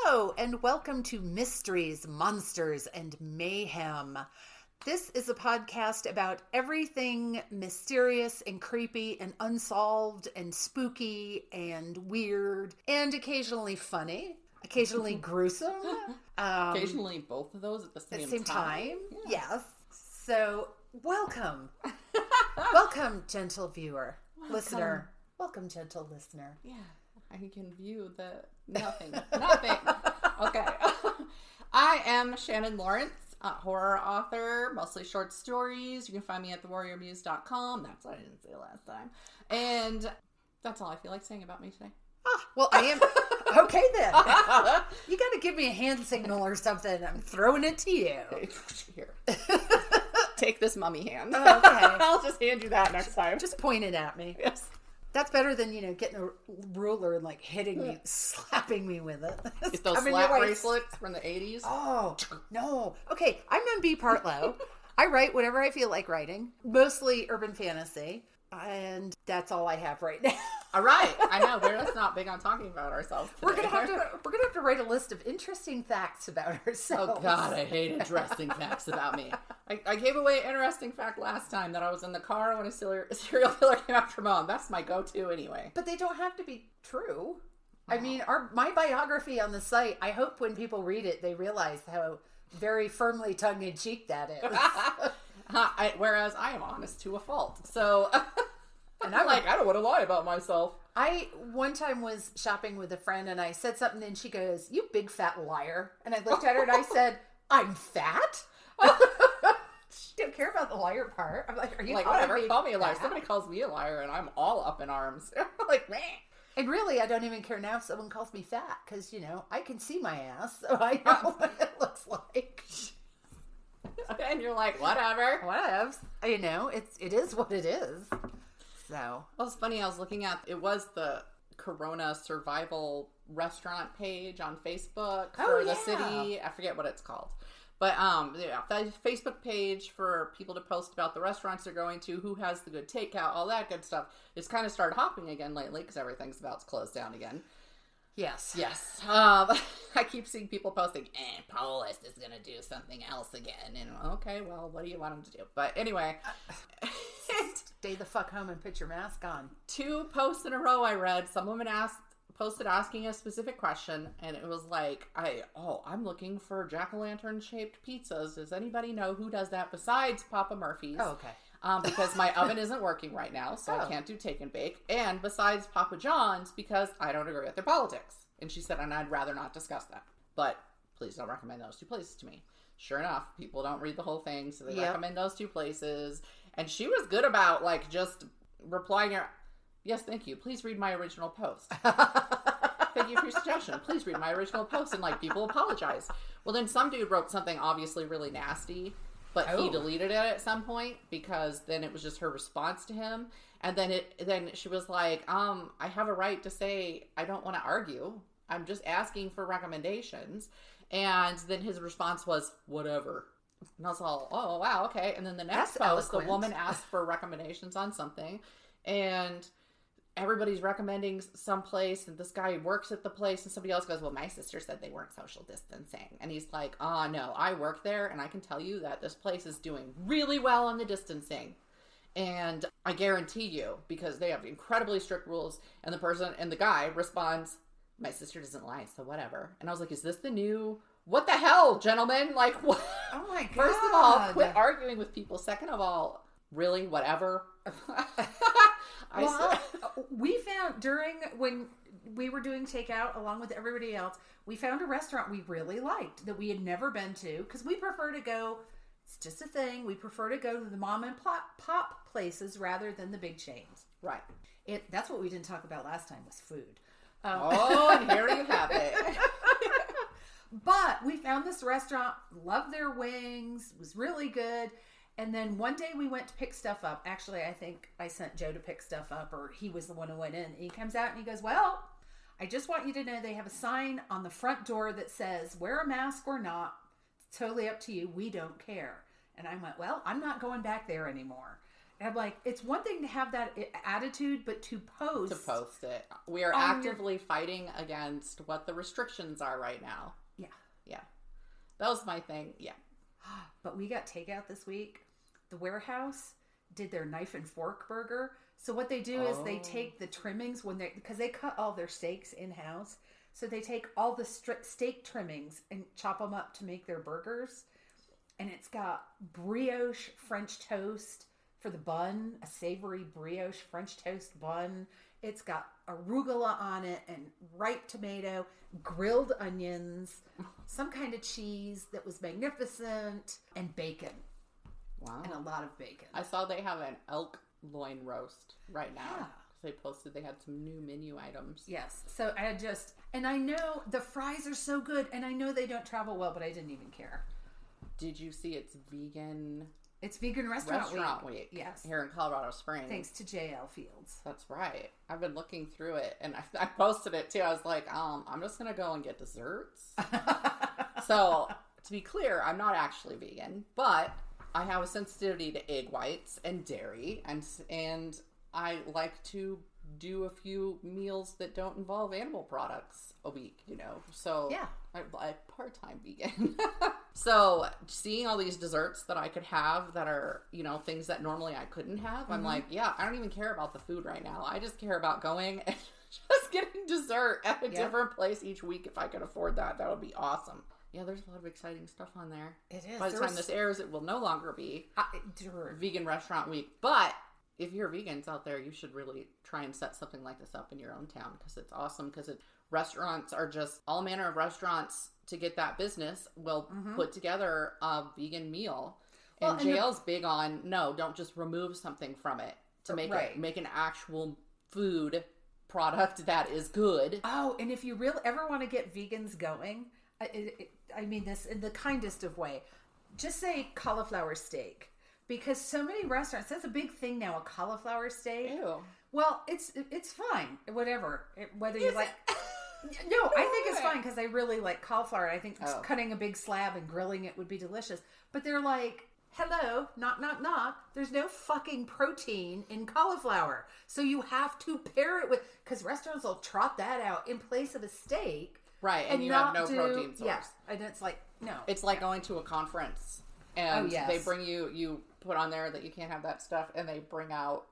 Hello, and welcome to Mysteries, Monsters, and Mayhem. This is a podcast about everything mysterious and creepy and unsolved and spooky and weird and occasionally funny, occasionally gruesome. Occasionally both of those at the same time. Yeah. Yes. So, welcome. Welcome, gentle viewer, listener. Welcome, gentle listener. Yeah. I can view the nothing. Okay. I am Shannon Lawrence, a horror author, mostly short stories. You can find me at thewarriormuse.com. That's what I didn't say last time. And that's all I feel like saying about me today. Well, I am. Okay, then. You got to give me a hand signal or something. I'm throwing it to you. Here. Take this mummy hand. Oh, okay. I'll just hand you that next time. Just point it at me. Yes. That's better than, getting a ruler and, hitting me, slapping me with it. Get those slap bracelets from the 80s. Oh, no. Okay, I'm MB Partlow. I write whatever I feel like writing, mostly urban fantasy, and that's all I have right now. All right. I know, we're just not big on talking about ourselves today. We're gonna have to write a list of interesting facts about ourselves. Oh, God, I hate interesting facts about me. I gave away an interesting fact last time that I was in the car when a serial killer came after Mom. That's my go-to anyway. But they don't have to be true. I mean, my biography on the site, I hope when people read it, they realize how very firmly tongue-in-cheek that is. Whereas I am honest to a fault. So, and I'm I don't want to lie about myself. I one time was shopping with a friend and I said something and she goes, "You big fat liar." And I looked at her and I said, "I'm fat?" She didn't care about the liar part. I'm like, "Are you whatever? Call me a liar." Somebody calls me a liar and I'm all up in arms. Like, man. And really, I don't even care now if someone calls me fat because, I can see my ass, so I know what it looks like. And you're like, whatever. Whatevs. It is what it is. So. Well, it's funny. I was looking at, it was the Corona Survival Restaurant page on Facebook for the city. I forget what it's called. But the Facebook page for people to post about the restaurants they're going to, who has the good takeout, all that good stuff. It's kind of started hopping again lately because everything's about to close down again. Yes. I keep seeing people posting, Polis is going to do something else again. And okay, well, what do you want them to do? But anyway. Stay the fuck home and put your mask on. 2 posts in a row I read. Some woman posted asking a specific question, and it was like, I'm looking for jack-o'-lantern shaped pizzas. Does anybody know who does that besides Papa Murphy's? Oh, okay. Because my oven isn't working right now, so I can't do take and bake. And besides Papa John's, because I don't agree with their politics. And she said, and I'd rather not discuss that. But please don't recommend those 2 places to me. Sure enough, people don't read the whole thing, so they recommend those 2 places. And she was good about, just replying her, "Yes, thank you. Please read my original post." "Thank you for your suggestion. Please read my original post." And, people apologize. Well, then some dude wrote something obviously really nasty, but he deleted it at some point because then it was just her response to him. And then she was like, I have a right to say I don't want to argue. I'm just asking for recommendations. And then his response was, "Whatever." And I was all, "Oh, wow, okay." And then the next post, the woman asked for recommendations on something. And everybody's recommending some place, and this guy works at the place, and somebody else goes, "Well, my sister said they weren't social distancing." And he's like, "No, I work there, and I can tell you that this place is doing really well on the distancing. And I guarantee you, because they have incredibly strict rules." And the guy responds, "My sister doesn't lie, so whatever." And I was like, is this the new... What the hell, gentlemen? What? Oh my God. First of all, quit arguing with people. Second of all, really, whatever. We found when we were doing takeout along with everybody else, we found a restaurant we really liked that we had never been to because we prefer to go, it's just a thing, we prefer to go to the mom and pop places rather than the big chains. Right. That's what we didn't talk about last time was food. And here you have it. But we found this restaurant, loved their wings, was really good. And then one day we went to pick stuff up. Actually, I think I sent Joe to pick stuff up, or he was the one who went in. And he comes out and he goes, "Well, I just want you to know they have a sign on the front door that says, 'Wear a mask or not. It's totally up to you. We don't care.'" And I went, "Well, I'm not going back there anymore." And I'm like, it's one thing to have that attitude, but to post it. We are actively fighting against what the restrictions are right now. Yeah. Yeah. That was my thing. Yeah. But we got takeout this week. The Warehouse did their knife and fork burger. So what they do is they take the trimmings because they cut all their steaks in-house. So they take all the steak trimmings and chop them up to make their burgers. And it's got brioche French toast for the bun, a savory brioche French toast bun. It's got arugula on it and ripe tomato, grilled onions, some kind of cheese that was magnificent, and bacon. Wow. And a lot of bacon. I saw they have an elk loin roast right now. Yeah. They posted they had some new menu items. Yes. So I know the fries are so good, and I know they don't travel well, but I didn't even care. Did you see it's vegan? It's vegan restaurant week. Yes. Here in Colorado Springs. Thanks to JL Fields. That's right. I've been looking through it, and I posted it too. I was like, I'm just going to go and get desserts. So, to be clear, I'm not actually vegan, but I have a sensitivity to egg whites and dairy, and I like to do a few meals that don't involve animal products a week, So, yeah. I'm part-time vegan. So, seeing all these desserts that I could have that are, things that normally I couldn't have, I'm like, yeah, I don't even care about the food right now. I just care about going and just getting dessert at a different place each week. If I could afford that, that would be awesome. Yeah, there's a lot of exciting stuff on there. It is. By the time this airs, it will no longer be Vegan Restaurant Week. But if you're vegans out there, you should really try and set something like this up in your own town, because it's awesome. Because restaurants are just all manner of restaurants to get that business will put together a vegan meal. And JL's big on, don't just remove something from it to make an actual food product that is good. Oh, and if you really ever want to get vegans going, I mean this in the kindest of way, just say cauliflower steak. Because so many restaurants, that's a big thing now, a cauliflower steak. Ew. Well, it's fine, whatever. Whether you like... No, I think it's fine because I really like cauliflower. I think cutting a big slab and grilling it would be delicious. But they're like, hello, not. There's no fucking protein in cauliflower. So you have to pair it with... Because restaurants will trot that out in place of a steak. Right, and you have no protein source. Yeah, and it's like, no. It's like going to a conference and they bring you put on there that you can't have that stuff, and they bring out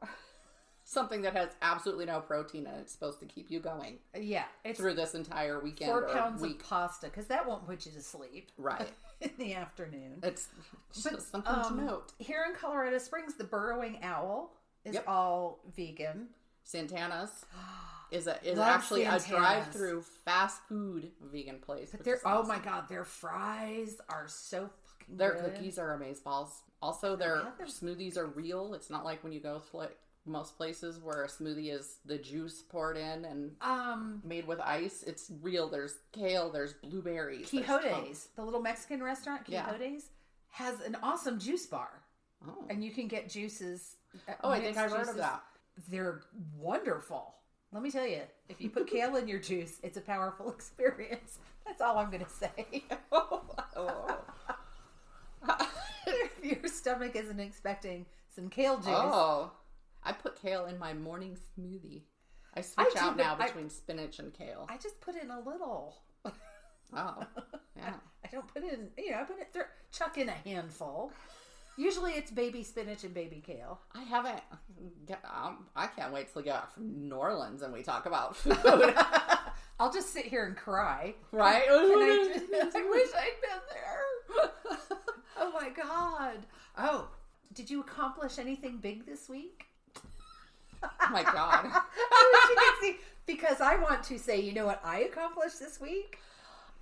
something that has absolutely no protein, and it's supposed to keep you going. Yeah. It's through this entire weekend 4 pounds of pasta, because that won't put you to sleep. Right. In the afternoon. It's just something to note. Here in Colorado Springs, the burrowing owl is all vegan. Santana's is actually a drive-through fast food vegan place. But oh my god, their fries are so fucking Their good. cookies are amazeballs. Also, their smoothies are real. It's not like when you go to like most places where a smoothie is the juice poured in and made with ice. It's real. There's kale. There's blueberries. Quixote's, the little Mexican restaurant, Quixote's, has an awesome juice bar. Oh. And you can get juices. I think I've heard of that. They're wonderful. Let me tell you, if you put kale in your juice, it's a powerful experience. That's all I'm going to say. If your stomach isn't expecting some kale juice. Oh, I put kale in my morning smoothie. I switch out now between spinach and kale. I just put in a little. Oh, yeah. I don't put in, I put it, chuck in a handful. Usually it's baby spinach and baby kale. I haven't. I can't wait till we get out from New Orleans and we talk about food. I'll just sit here and cry. Right? I wish I'd been there. Oh my god. Oh, did you accomplish anything big this week? Oh my god. I wish you could see. Because I want to say, you know what I accomplished this week?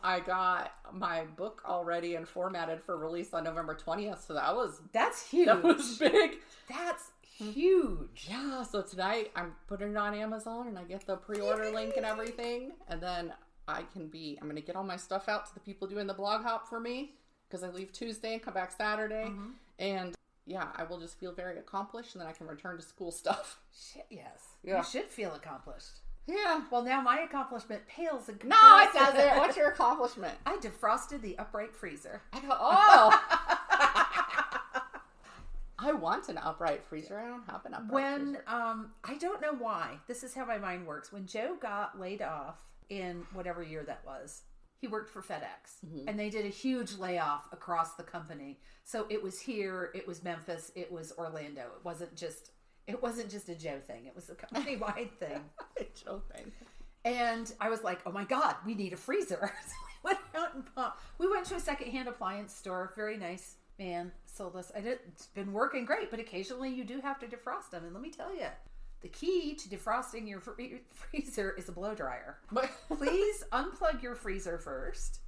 I got my book all ready and formatted for release on November 20th, so that's huge. That was big. That's huge. Yeah, so tonight I'm putting it on Amazon and I get the pre-order link and everything, and then I'm going to get all my stuff out to the people doing the blog hop for me, because I leave Tuesday and come back Saturday, and yeah, I will just feel very accomplished, and then I can return to school stuff. Shit, yes. Yeah. You should feel accomplished. Yeah. Well, now my accomplishment pales in comparison. No, it doesn't. What's your accomplishment? I defrosted the upright freezer. I go, oh. I want an upright freezer. I don't have an upright freezer. I don't know why. This is how my mind works. When Joe got laid off in whatever year that was, he worked for FedEx. Mm-hmm. And they did a huge layoff across the company. So it was here, it was Memphis, it was Orlando. It wasn't just a Joe thing. It was a company-wide thing. A Joe thing. And I was like, oh my God, we need a freezer. So we went out and we went to a secondhand appliance store. Very nice man sold us. It's been working great, but occasionally you do have to defrost them. And let me tell you, the key to defrosting your freezer is a blow dryer. Please unplug your freezer first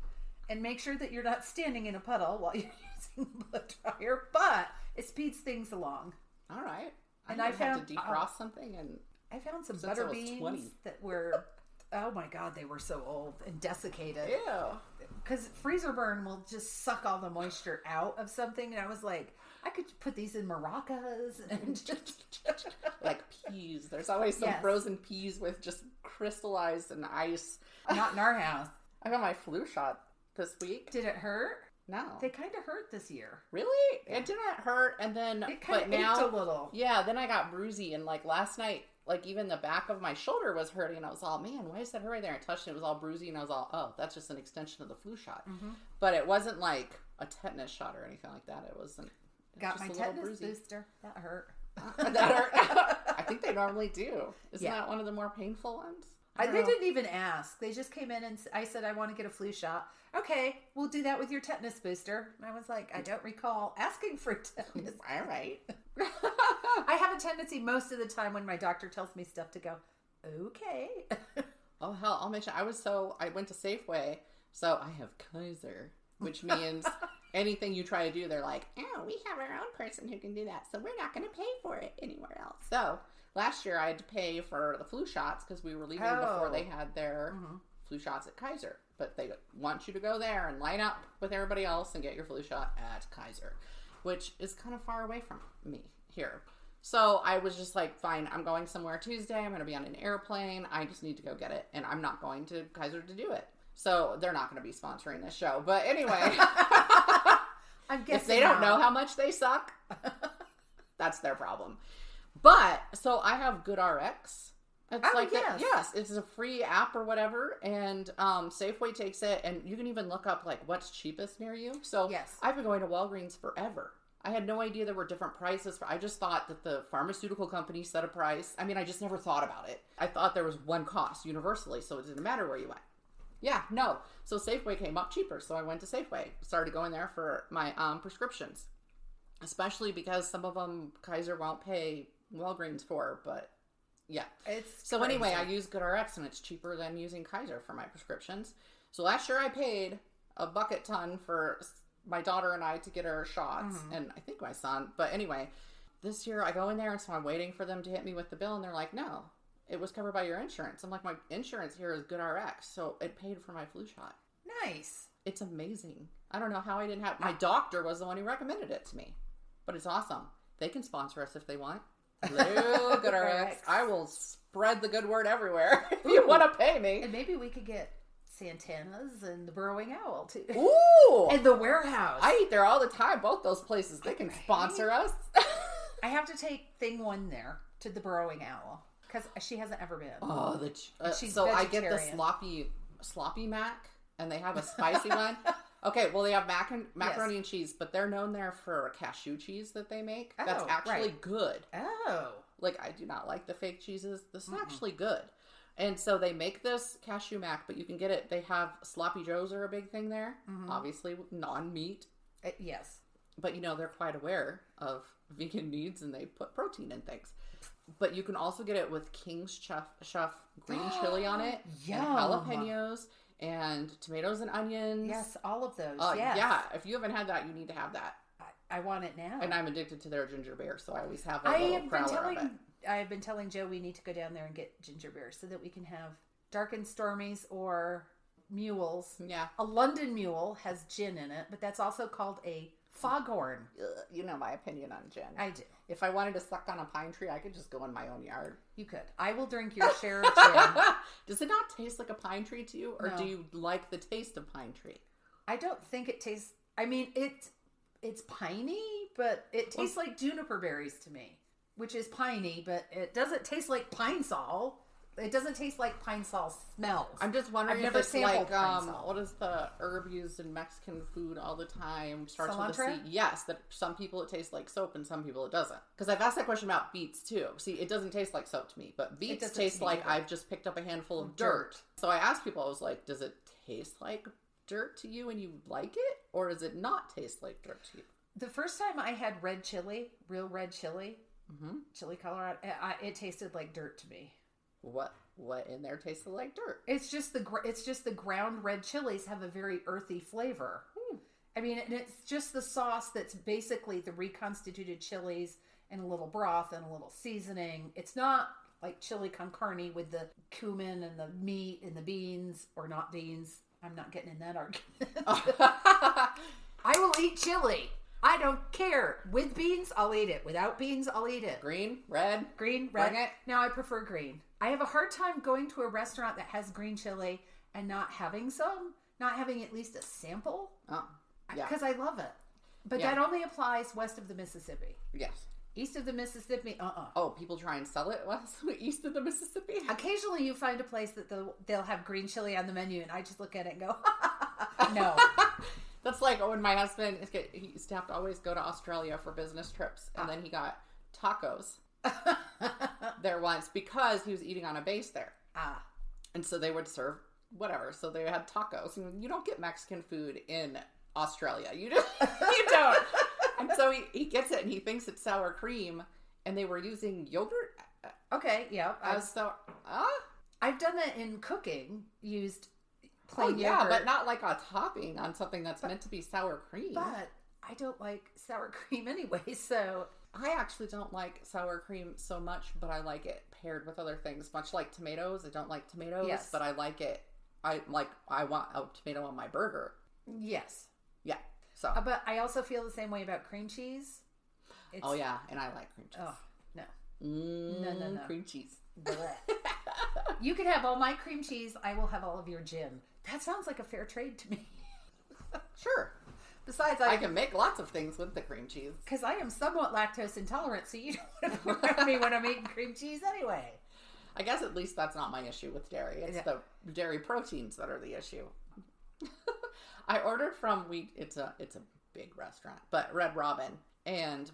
and make sure that you're not standing in a puddle while you're using the blow dryer, but it speeds things along. All right. And I found had to defrost something, and I found some butter beans that were, oh my God, they were so old and desiccated. Ew. Because freezer burn will just suck all the moisture out of something. And I was like, I could put these in maracas and just like peas. There's always some frozen peas with just crystallized and ice. Not in our house. I got my flu shot this week. Did it hurt? No. They kind of hurt this year. Really? Yeah. It didn't hurt, and then it kind of ached a little. Yeah, then I got bruisey, and like last night, like even the back of my shoulder was hurting, and I was all, man, why is that hurt right there? I touched it, it was all bruisey, and I was all, oh, that's just an extension of the flu shot. Mm-hmm. But it wasn't like a tetanus shot or anything like that. It wasn't. Got my tetanus booster. That hurt. That hurt. I think they normally do. Isn't that one of the more painful ones? They didn't even ask. They just came in and I said, I want to get a flu shot. Okay, we'll do that with your tetanus booster. And I was like, I don't recall asking for tetanus. All right. I have a tendency most of the time when my doctor tells me stuff to go, okay. Oh, hell, I'll mention, I went to Safeway, so I have Kaiser, which means anything you try to do, they're like, oh, we have our own person who can do that, so we're not going to pay for it anywhere else. So last year I had to pay for the flu shots because we were leaving before they had their flu shots at Kaiser. But they want you to go there and line up with everybody else and get your flu shot at Kaiser, which is kind of far away from me here. So I was just like, fine, I'm going somewhere Tuesday. I'm going to be on an airplane. I just need to go get it. And I'm not going to Kaiser to do it. So they're not going to be sponsoring this show. But anyway, I'm guessing if they don't know how much they suck, that's their problem. But so I have GoodRx. It's it's a free app or whatever, and Safeway takes it, and you can even look up like what's cheapest near you. So I've been going to Walgreens forever. I had no idea there were different prices. I just thought that the pharmaceutical company set a price. I mean, I just never thought about it. I thought there was one cost universally, so it didn't matter where you went. Yeah, no. So Safeway came up cheaper, so I went to Safeway. Started going there for my prescriptions, especially because some of them Kaiser won't pay Walgreens for, but yeah. So anyway, I use GoodRx, and it's cheaper than using Kaiser for my prescriptions. So last year I paid a bucket ton for my daughter and I to get her shots, and I think my son. But anyway, this year I go in there, and so I'm waiting for them to hit me with the bill, and they're like, no, it was covered by your insurance. I'm like, my insurance here is GoodRx, so it paid for my flu shot. Nice. It's amazing. I don't know how I didn't have... My doctor was the one who recommended it to me, but it's awesome. They can sponsor us if they want. Hello, GoodRx. I will spread the good word everywhere if you want to pay me. And maybe we could get Santana's and the Burrowing Owl too. Ooh! And the Warehouse. I eat there all the time. Both those places. They can sponsor us. I have to take Thing One there to the Burrowing Owl because she hasn't ever been. Oh, she's so vegetarian. I get the sloppy mac, and they have a spicy one. Okay, well, they have macaroni and cheese, but they're known there for a cashew cheese that they make. That's actually good. Oh. Like, I do not like the fake cheeses. This is actually good. And so they make this cashew mac, but you can get it. They have sloppy joes are a big thing there. Obviously, non-meat. Yes. But, they're quite aware of vegan needs, and they put protein in things. But you can also get it with King's Chef green chili on it. And jalapenos. And tomatoes and onions. Yes, all of those. Yes. Yeah, if you haven't had that, you need to have that. I want it now. And I'm addicted to their ginger beer, so I always have a little crowler of it. I have been telling Joe we need to go down there and get ginger beer so that we can have Dark and Stormies or mules. Yeah. A London mule has gin in it, but that's also called a foghorn. You know my opinion on gin. I do. If I wanted to suck on a pine tree, I could just go in my own yard. You could. I will drink your share of gin. Does it not taste like a pine tree to you? Or do you like the taste of pine tree? I don't think it tastes... I mean, it's piney, but it tastes like juniper berries to me, which is piney, but it doesn't taste like Pine Sol. It doesn't taste like Pine Sol smells. I'm just wondering I've if never it's sampled like, Pine Sol. what is the herb used in Mexican food all the time? Starts Cilantro? with a C. Yes, that some people it tastes like soap and some people it doesn't. Because I've asked that question about beets too. See, it doesn't taste like soap to me, but beets taste like I've just picked up a handful of dirt. So I asked people, I was like, does it taste like dirt to you and you like it? Or does it not taste like dirt to you? The first time I had red chili, real red chili, chili Colorado, it tasted like dirt to me. What in there tasted like dirt? It's just the ground red chilies have a very earthy flavor. I mean, and it's just the sauce that's basically the reconstituted chilies and a little broth and a little seasoning. It's not like chili con carne with the cumin and the meat and the beans, or not beans. I'm not getting in that argument. I will eat chili. I don't care. With beans, I'll eat it. Without beans, I'll eat it. Green, red. Bring it. Now I prefer green. I have a hard time going to a restaurant that has green chili and not having at least a sample. Oh, yeah. Because I love it. But that only applies west of the Mississippi. Yes. East of the Mississippi, Oh, people try and sell it east of the Mississippi? Occasionally you find a place that they'll have green chili on the menu, and I just look at it and go, no. That's like when my husband, he used to have to always go to Australia for business trips, and then he got tacos there once because he was eating on a base there. And so they would serve whatever. So they had tacos. And you don't get Mexican food in Australia. You don't. And so he gets it, and he thinks it's sour cream, and they were using yogurt. Okay, yeah. I've done that in cooking, used plain yogurt. But not like a topping on something that's meant to be sour cream. But I don't like sour cream anyway, so... I actually don't like sour cream so much, but I like it paired with other things. Much like tomatoes. I don't like tomatoes, but I like it. I want a tomato on my burger. Yes. Yeah. So. But I also feel the same way about cream cheese. Oh, yeah. And I like cream cheese. Oh, no. No. Cream cheese. You can have all my cream cheese. I will have all of your gin. That sounds like a fair trade to me. Sure. Besides, I can make lots of things with the cream cheese. Because I am somewhat lactose intolerant, so you don't want to be around me when I'm eating cream cheese anyway. I guess at least that's not my issue with dairy. It's the dairy proteins that are the issue. I ordered from it's a big restaurant, but Red Robin, and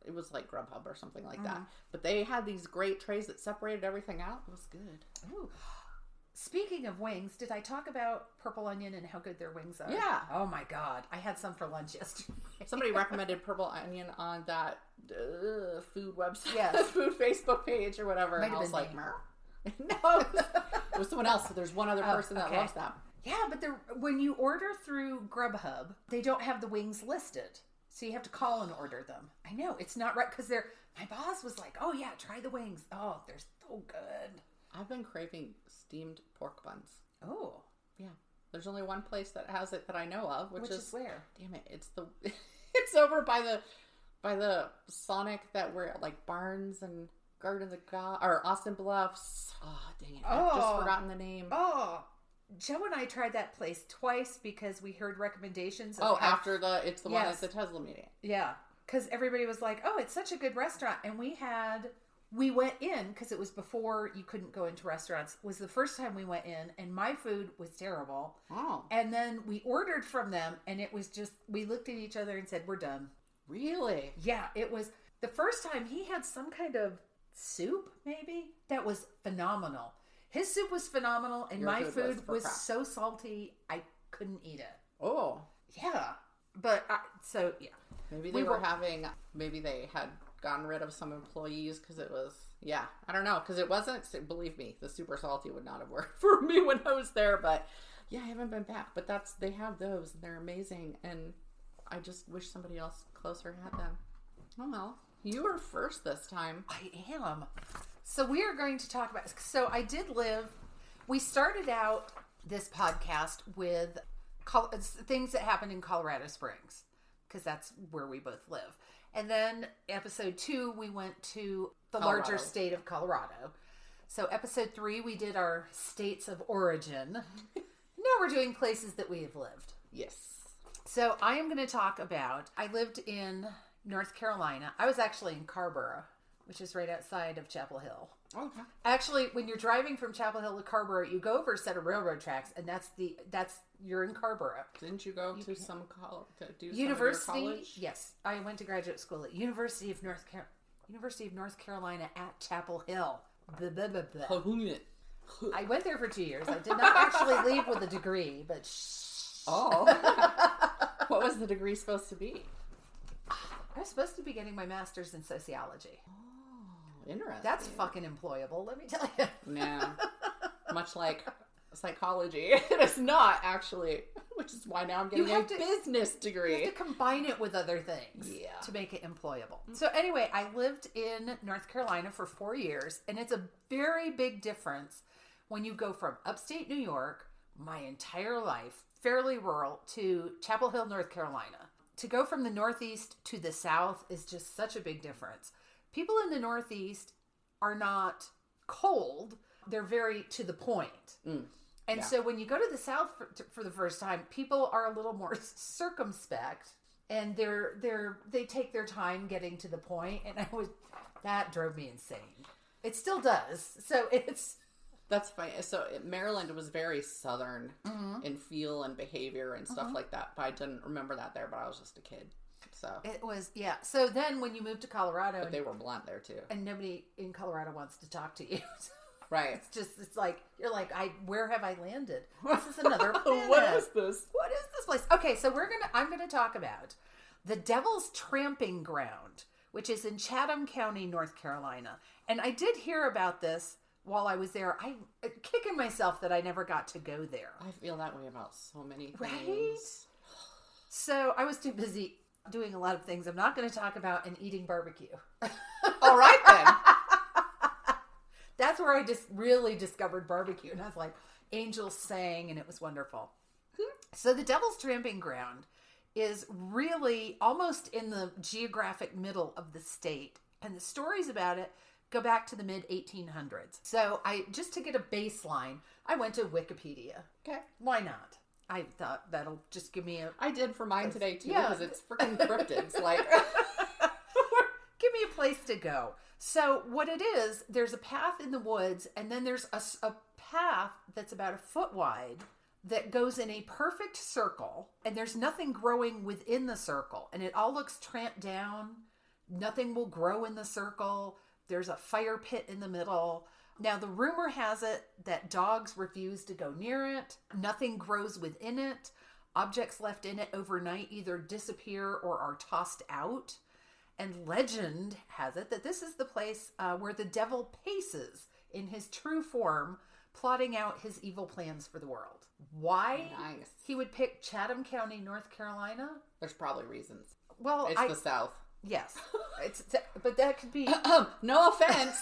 it was like Grubhub or something like that. But they had these great trays that separated everything out. It was good. Ooh. Speaking of wings, did I talk about Purple Onion and how good their wings are? Yeah. Oh my God. I had some for lunch yesterday. Somebody recommended Purple Onion on that food website, yes. food Facebook page or whatever. And I was like, no. It was someone else. So there's one other person that loves them. Yeah, but when you order through Grubhub, they don't have the wings listed. So you have to call and order them. I know. It's not right because my boss was like, oh yeah, try the wings. Oh, they're so good. I've been craving steamed pork buns. Oh. Yeah. There's only one place that has it that I know of, which is where? Damn it. It's over by the Sonic that we're at, like Barnes and Garden of God, or Austin Bluffs. Oh, dang it. I've just forgotten the name. Oh. Joe and I tried that place twice because we heard recommendations. After it's the one at the Tesla meeting. Yeah. Because everybody was like, oh, it's such a good restaurant. And we went in because it was before you couldn't go into restaurants. It was the first time we went in, and my food was terrible. Oh. And then we ordered from them, and it was just, we looked at each other and said, we're done. Really? Yeah, it was the first time he had some kind of soup, maybe, that was phenomenal. His soup was phenomenal, and my food was so salty, I couldn't eat it. Oh. Yeah. But, yeah. Maybe maybe they had gotten rid of some employees because it was, I don't know, because it wasn't, believe me, the super salty would not have worked for me when I was there, but I haven't been back, but they have those, and they're amazing, and I just wish somebody else closer had them. Oh well, you were first this time. I am. So we are going to talk about, we started out this podcast with things that happened in Colorado Springs, because that's where we both live. And then episode 2, we went to the larger state of Colorado. So episode 3, we did our states of origin. Now we're doing places that we have lived. Yes. So I am going to talk about, I lived in North Carolina. I was actually in Carrboro, which is right outside of Chapel Hill. Okay. Actually, when you're driving from Chapel Hill to Carrboro, you go over a set of railroad tracks, and you're in Carrboro. Didn't you go to some college? University? Some of your college? Yes, I went to graduate school at University of North Carolina at Chapel Hill. Blah, blah, blah, blah. I went there for 2 years. I did not actually leave with a degree, but Oh. What was the degree supposed to be? I was supposed to be getting my master's in sociology. Oh, interesting. That's fucking employable, let me tell you. Yeah. Much like psychology. It is not, actually. Which is why now I'm getting a business degree. You have to combine it with other things to make it employable. So anyway, I lived in North Carolina for 4 years, and it's a very big difference when you go from upstate New York, my entire life, fairly rural, to Chapel Hill, North Carolina. To go from the Northeast to the South is just such a big difference. People in the Northeast are not cold. They're very to the point. And so when you go to the South for the first time, people are a little more circumspect, and they take their time getting to the point. And that drove me insane. It still does. So that's funny. So Maryland was very Southern in feel and behavior and stuff like that. But I didn't remember that there, but I was just a kid. So it was, yeah. So then when you moved to Colorado. But they were blunt there too. And nobody in Colorado wants to talk to you. Right. It's like, you're like, where have I landed? This is another planet. What is this? What is this place? Okay, so I'm going to talk about the Devil's Tramping Ground, which is in Chatham County, North Carolina. And I did hear about this while I was there. I'm kicking myself that I never got to go there. I feel that way about so many things. Right? So I was too busy doing a lot of things I'm not going to talk about and eating barbecue. All right, then. That's where I just really discovered barbecue. And I was like, angels sang, and it was wonderful. So the Devil's Tramping Ground is really almost in the geographic middle of the state. And the stories about it go back to the mid-1800s. So just to get a baseline, I went to Wikipedia. Okay. Why not? I thought that'll just give me I did for mine today, too, because it's freaking cryptids. Like, give me a place to go. So what it is, there's a path in the woods, and then there's a path that's about a foot wide that goes in a perfect circle, and there's nothing growing within the circle, and it all looks tramped down. Nothing will grow in the circle. There's a fire pit in the middle. Now, the rumor has it that dogs refuse to go near it. Nothing grows within it. Objects left in it overnight either disappear or are tossed out. And legend has it that this is the place where the devil paces in his true form, plotting out his evil plans for the world. Why he would pick Chatham County, North Carolina? There's probably reasons. Well, it's the South. Yes. But that could be... No offense.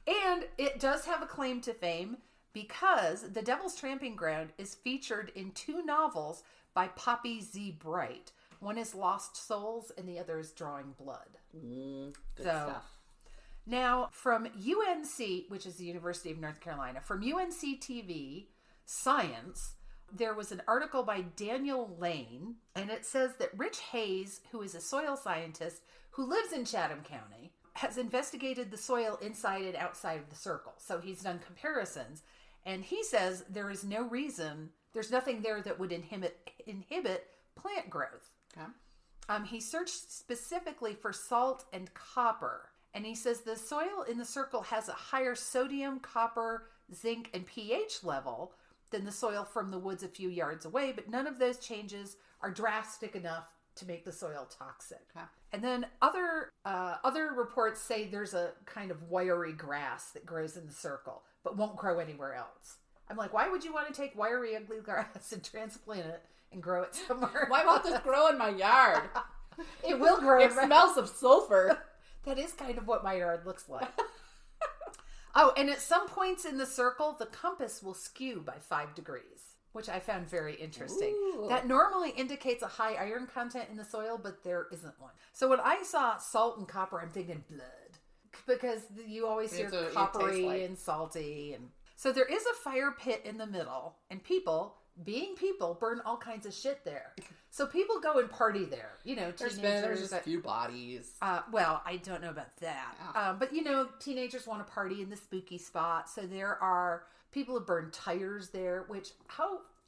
And it does have a claim to fame because the Devil's Tramping Ground is featured in 2 novels by Poppy Z. Bright. One is Lost Souls and the other is Drawing Blood. Good stuff. Now, from UNC, which is the University of North Carolina, from UNC-TV Science, there was an article by Daniel Lane, and it says that Rich Hayes, who is a soil scientist who lives in Chatham County, has investigated the soil inside and outside of the circle. So he's done comparisons, and he says there is no reason, there's nothing there that would inhibit plant growth. Okay. He searched specifically for salt and copper, and he says the soil in the circle has a higher sodium, copper, zinc, and pH level than the soil from the woods a few yards away, but none of those changes are drastic enough to make the soil toxic. Okay. And then other reports say there's a kind of wiry grass that grows in the circle, but won't grow anywhere else. I'm like, why would you want to take wiry, ugly grass and transplant it and grow it somewhere? Why won't this grow in my yard? It will grow. It smells of sulfur. That is kind of what my yard looks like. Oh, and at some points in the circle, the compass will skew by 5 degrees, which I found very interesting. Ooh. That normally indicates a high iron content in the soil, but there isn't one. So when I saw salt and copper, I'm thinking blood. Because you always hear coppery and salty. And so there is a fire pit in the middle, and people being people, burn all kinds of shit there. So people go and party there. You know, there's just a few bodies. Well, I don't know about that. Yeah. But, you know, teenagers want to party in the spooky spot. So there are people who burn tires there, which,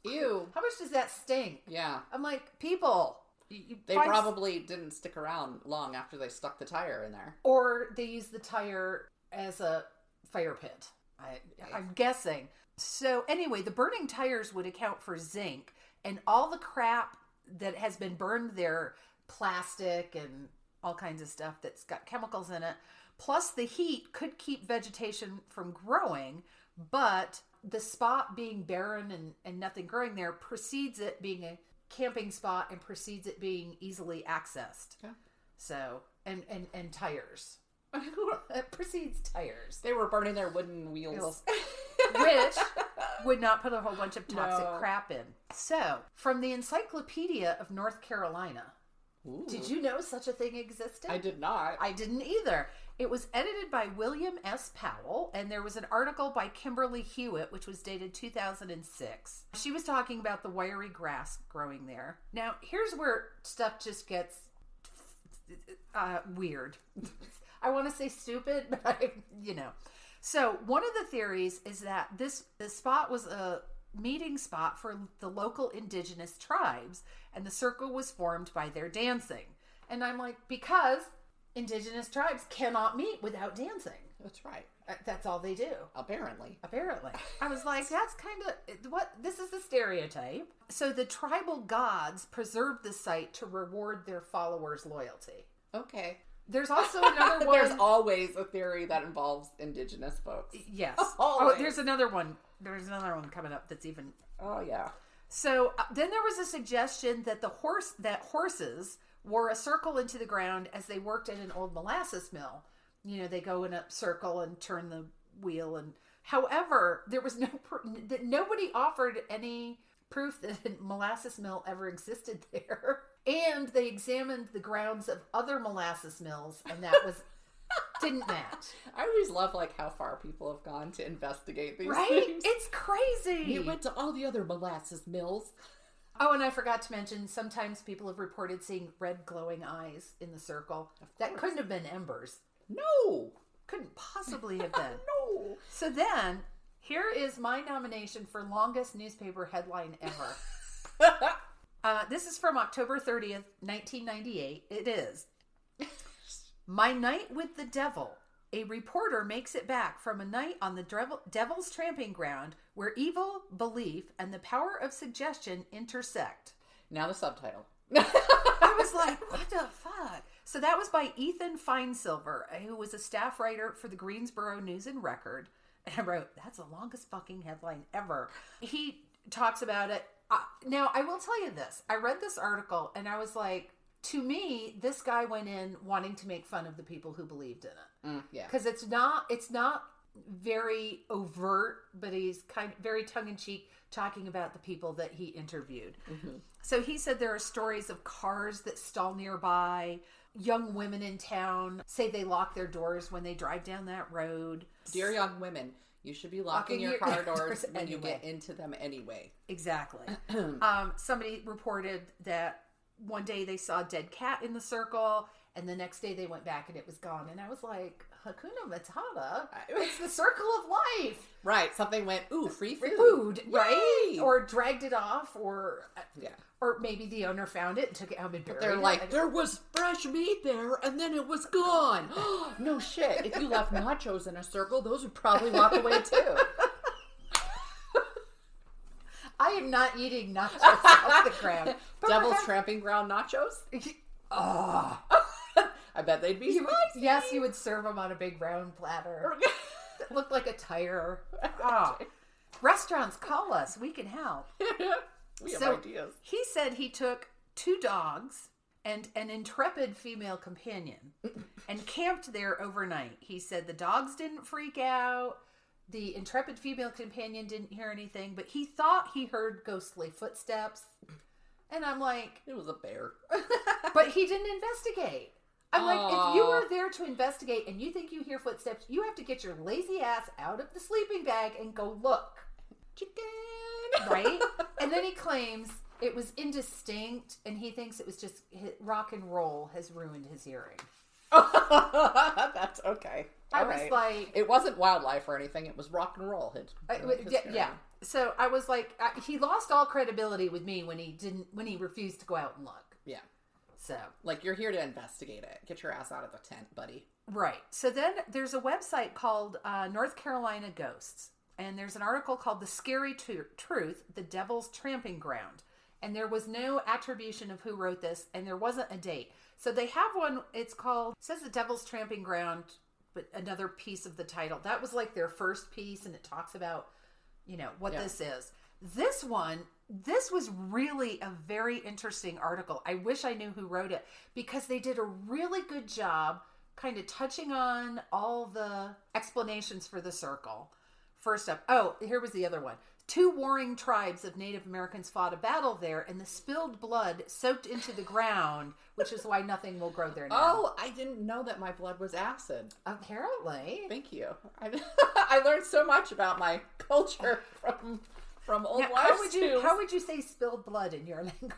Ew. How much does that stink? Yeah. I'm like, people. They probably didn't stick around long after they stuck the tire in there. Or they use the tire as a fire pit. I'm guessing. So anyway, the burning tires would account for zinc and all the crap that has been burned there, plastic and all kinds of stuff that's got chemicals in it. Plus the heat could keep vegetation from growing, but the spot being barren and nothing growing there precedes it being a camping spot and precedes it being easily accessed. Yeah. So, and tires. It precedes tires. They were burning their wooden wheels. Which would not put a whole bunch of toxic crap in. So, from the Encyclopedia of North Carolina. Ooh. Did you know such a thing existed? I did not. I didn't either. It was edited by William S. Powell, and there was an article by Kimberly Hewitt, which was dated 2006. She was talking about the wiry grass growing there. Now, here's where stuff just gets weird. I want to say stupid, but you know. So, one of the theories is that this spot was a meeting spot for the local indigenous tribes, and the circle was formed by their dancing. And I'm like, because indigenous tribes cannot meet without dancing. That's right. That's all they do. Apparently. I was like, that's kind of what this is the stereotype. So the tribal gods preserved the site to reward their followers' loyalty. Okay. There's also another one. There's always a theory that involves indigenous folks. Yes. Always. Oh, there's another one. There's another one coming up that's even. Oh yeah. So then there was a suggestion that horses wore a circle into the ground as they worked at an old molasses mill. You know, they go in a circle and turn the wheel. And however, there was nobody offered any proof that a molasses mill ever existed there. And they examined the grounds of other molasses mills, and that didn't match. I always love like how far people have gone to investigate these right? things. It's crazy. We went to all the other molasses mills. Oh, and I forgot to mention, sometimes people have reported seeing red glowing eyes in the circle. That couldn't have been embers. No. Couldn't possibly have been. No. So then, here is my nomination for longest newspaper headline ever. This is from October 30th, 1998. It is, "My night with the devil. A reporter makes it back from a night on the devil's tramping ground where evil, belief, and the power of suggestion intersect." Now the subtitle. I was like, what the fuck? So that was by Ethan Finesilver, who was a staff writer for the Greensboro News and Record. And I wrote, that's the longest fucking headline ever. He talks about it. Now, I will tell you this. I read this article and I was like, to me, this guy went in wanting to make fun of the people who believed in it. Yeah. Because it's not very overt, but he's kind of very tongue-in-cheek talking about the people that he interviewed. Mm-hmm. So he said there are stories of cars that stall nearby. Young women in town say they lock their doors when they drive down that road. Dear young women, you should be locking your car doors when you get into them anyway. Exactly. Somebody reported that one day they saw a dead cat in the circle, and the next day they went back and it was gone. And I was like, Hakuna Matata, it's the circle of life. Right. Something went, ooh, free food, right? Or dragged it off, or yeah. Or maybe the owner found it and took it home and buried it. They're like, there was fresh meat there, and then it was gone. No shit. If you left nachos in a circle, those would probably walk away too. I am not eating nachos off the ground. Devil's tramping ground nachos? Oh. I bet they'd be spicy. Yes, you would serve them on a big round platter. It looked like a tire. Oh. Restaurants, call us. We can help. We have ideas. He said he took 2 dogs and an intrepid female companion and camped there overnight. He said the dogs didn't freak out. The intrepid female companion didn't hear anything, but he thought he heard ghostly footsteps. And I'm like... It was a bear. But he didn't investigate. I'm like, if you are there to investigate and you think you hear footsteps, you have to get your lazy ass out of the sleeping bag and go look. Chicken! Right? And then he claims it was indistinct, and he thinks it was just rock and roll has ruined his hearing. That's okay. I was like... It wasn't wildlife or anything. It was rock and roll. Yeah. So I was like... he lost all credibility with me when he refused to go out and look. Yeah. So... Like, you're here to investigate it. Get your ass out of the tent, buddy. Right. So then there's a website called North Carolina Ghosts. And there's an article called The Scary Truth, The Devil's Tramping Ground. And there was no attribution of who wrote this, and there wasn't a date. So they have one, it says The Devil's Tramping Ground, but another piece of the title. That was like their first piece, and it talks about, what this is. This was really a very interesting article. I wish I knew who wrote it, because they did a really good job kind of touching on all the explanations for the circle. First up, here was the other one. 2 warring tribes of Native Americans fought a battle there, and the spilled blood soaked into the ground, which is why nothing will grow there now. Oh, I didn't know that my blood was acid. Apparently. Thank you. I learned so much about my culture from old wives' How would you say spilled blood in your language?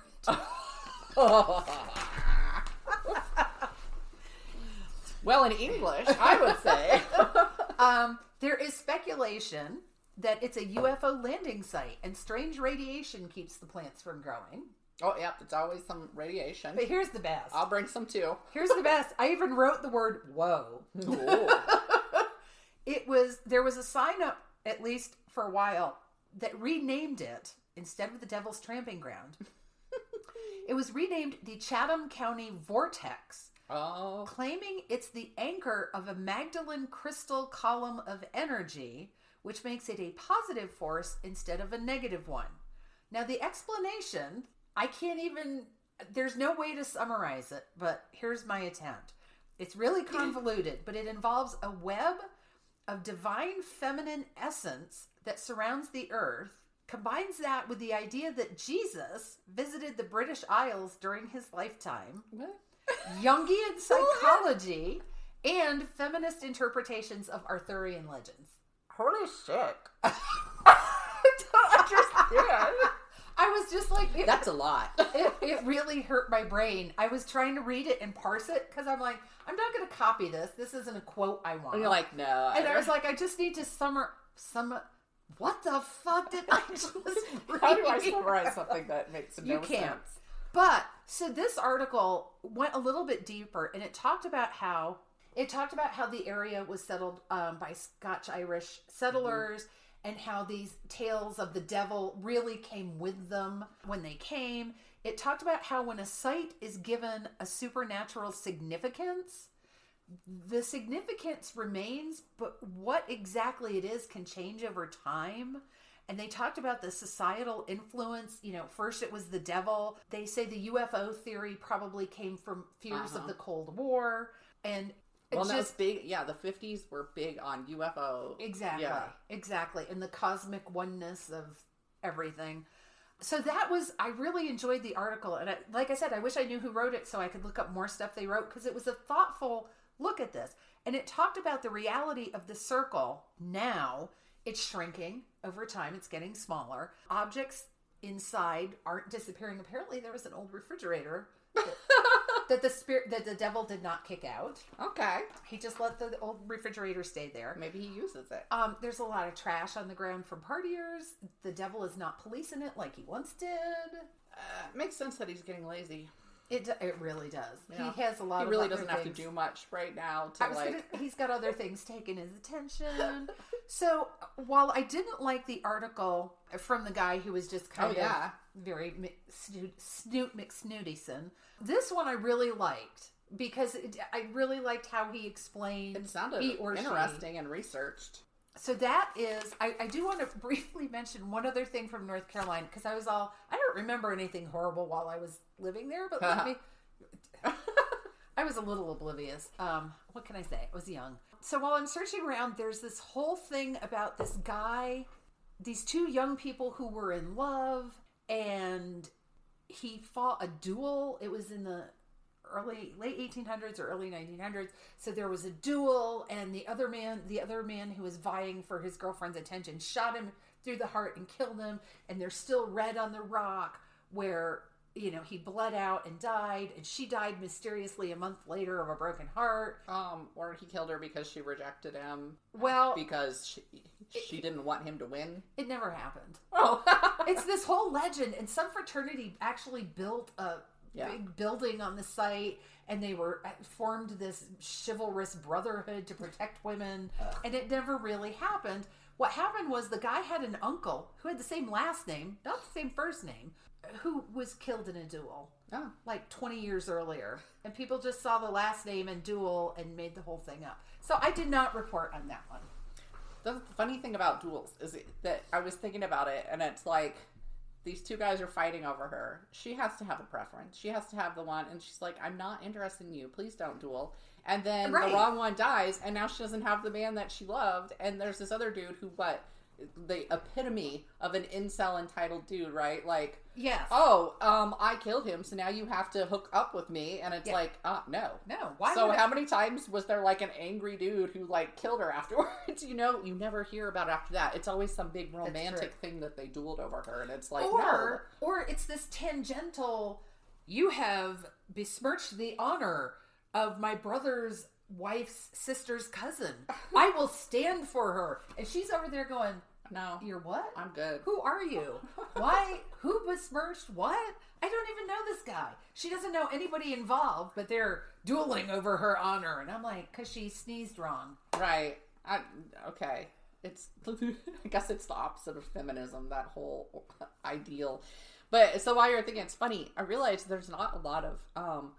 Well, in English, I would say. There is speculation that it's a UFO landing site, and strange radiation keeps the plants from growing. Oh, yeah, it's always some radiation. But here's the best. I'll bring some too. Here's the best. I even wrote the word "whoa." There was a sign up, at least for a while, that renamed it, instead of the Devil's Tramping Ground. It was renamed the Chatham County Vortex. Oh. Claiming it's the anchor of a Magdalene crystal column of energy, which makes it a positive force instead of a negative one. Now, the explanation, there's no way to summarize it, but here's my attempt. It's really convoluted, but it involves a web of divine feminine essence that surrounds the earth, combines that with the idea that Jesus visited the British Isles during his lifetime, What? Jungian psychology, and feminist interpretations of Arthurian legends. Holy shit. I don't understand. I was just like... That's a lot. It really hurt my brain. I was trying to read it and parse it, because I'm like, I'm not going to copy this. This isn't a quote I want. And you're like, no. And I was like, I just need to what the fuck did I just read? How do I summarize something that makes no sense? You can't. But, so this article went a little bit deeper, and it talked about how the area was settled by Scotch-Irish settlers, and how these tales of the devil really came with them when they came. It talked about how when a site is given a supernatural significance, the significance remains, but what exactly it is can change over time. And they talked about the societal influence. First it was the devil. They say the UFO theory probably came from fears of the Cold War. And well, that was big. Yeah, the 50s were big on UFO. Exactly. Yeah. Exactly. And the cosmic oneness of everything. So I really enjoyed the article. And like I said, I wish I knew who wrote it so I could look up more stuff they wrote, because it was a thoughtful look at this. And it talked about the reality of the circle now. It's shrinking over time. It's getting smaller. Objects inside aren't disappearing. Apparently, there was an old refrigerator that the devil did not kick out. Okay. He just let the old refrigerator stay there. Maybe he uses it. There's a lot of trash on the ground from partiers. The devil is not policing it like he once did. Makes sense that he's getting lazy. It really does. Yeah. He has a lot of He really other doesn't have to things. do much right now He's got other things taking his attention. So while I didn't like the article from the guy who was just kind of very Snoot McSnootyson, this one I really liked, because I really liked how he explained. It sounded interesting and researched. So that is, I do want to briefly mention one other thing from North Carolina, because I don't remember anything horrible while I was living there, but I was a little oblivious. What can I say? I was young. So while I'm searching around, there's this whole thing about this guy, these 2 young people who were in love, and he fought a duel. It was in the late 1800s or early 1900s. So there was a duel, and the other man who was vying for his girlfriend's attention shot him through the heart and killed him. And there's still red on the rock where, you know, he bled out and died. And she died mysteriously a month later of a broken heart. Or he killed her because she rejected him. Well, because she didn't want him to win. It never happened. Oh. It's this whole legend. And some fraternity actually built a big building on the site. And they formed this chivalrous brotherhood to protect women. And it never really happened. What happened was the guy had an uncle who had the same last name, not the same first name, who was killed in a duel. Oh. Like 20 years earlier. And people just saw the last name and duel and made the whole thing up. So I did not report on that one. The funny thing about duels is that I was thinking about it, and it's like, these two guys are fighting over her. She has to have a preference. She has to have the one, and she's like, I'm not interested in you. Please don't duel. And then the wrong one dies, and now she doesn't have the man that she loved. And there's this other dude who, the epitome of an incel entitled dude, right? Like, yes. I killed him, so now you have to hook up with me. And it's like, no. No. Why? So how many times was there like an angry dude who like killed her afterwards? You know, you never hear about it after that. It's always some big romantic thing that they dueled over her, and it's like, or it's this tangential, you have besmirched the honor of my brother's wife's sister's cousin. I will stand for her. And she's over there going, no. You're what? I'm good. Who are you? Why? Who besmirched what? I don't even know this guy. She doesn't know anybody involved, but they're dueling over her honor. And I'm like, because she sneezed wrong. Right. Okay. It's, I guess it's the opposite of feminism, that whole ideal. But so while you're thinking, it's funny, I realized there's not a lot of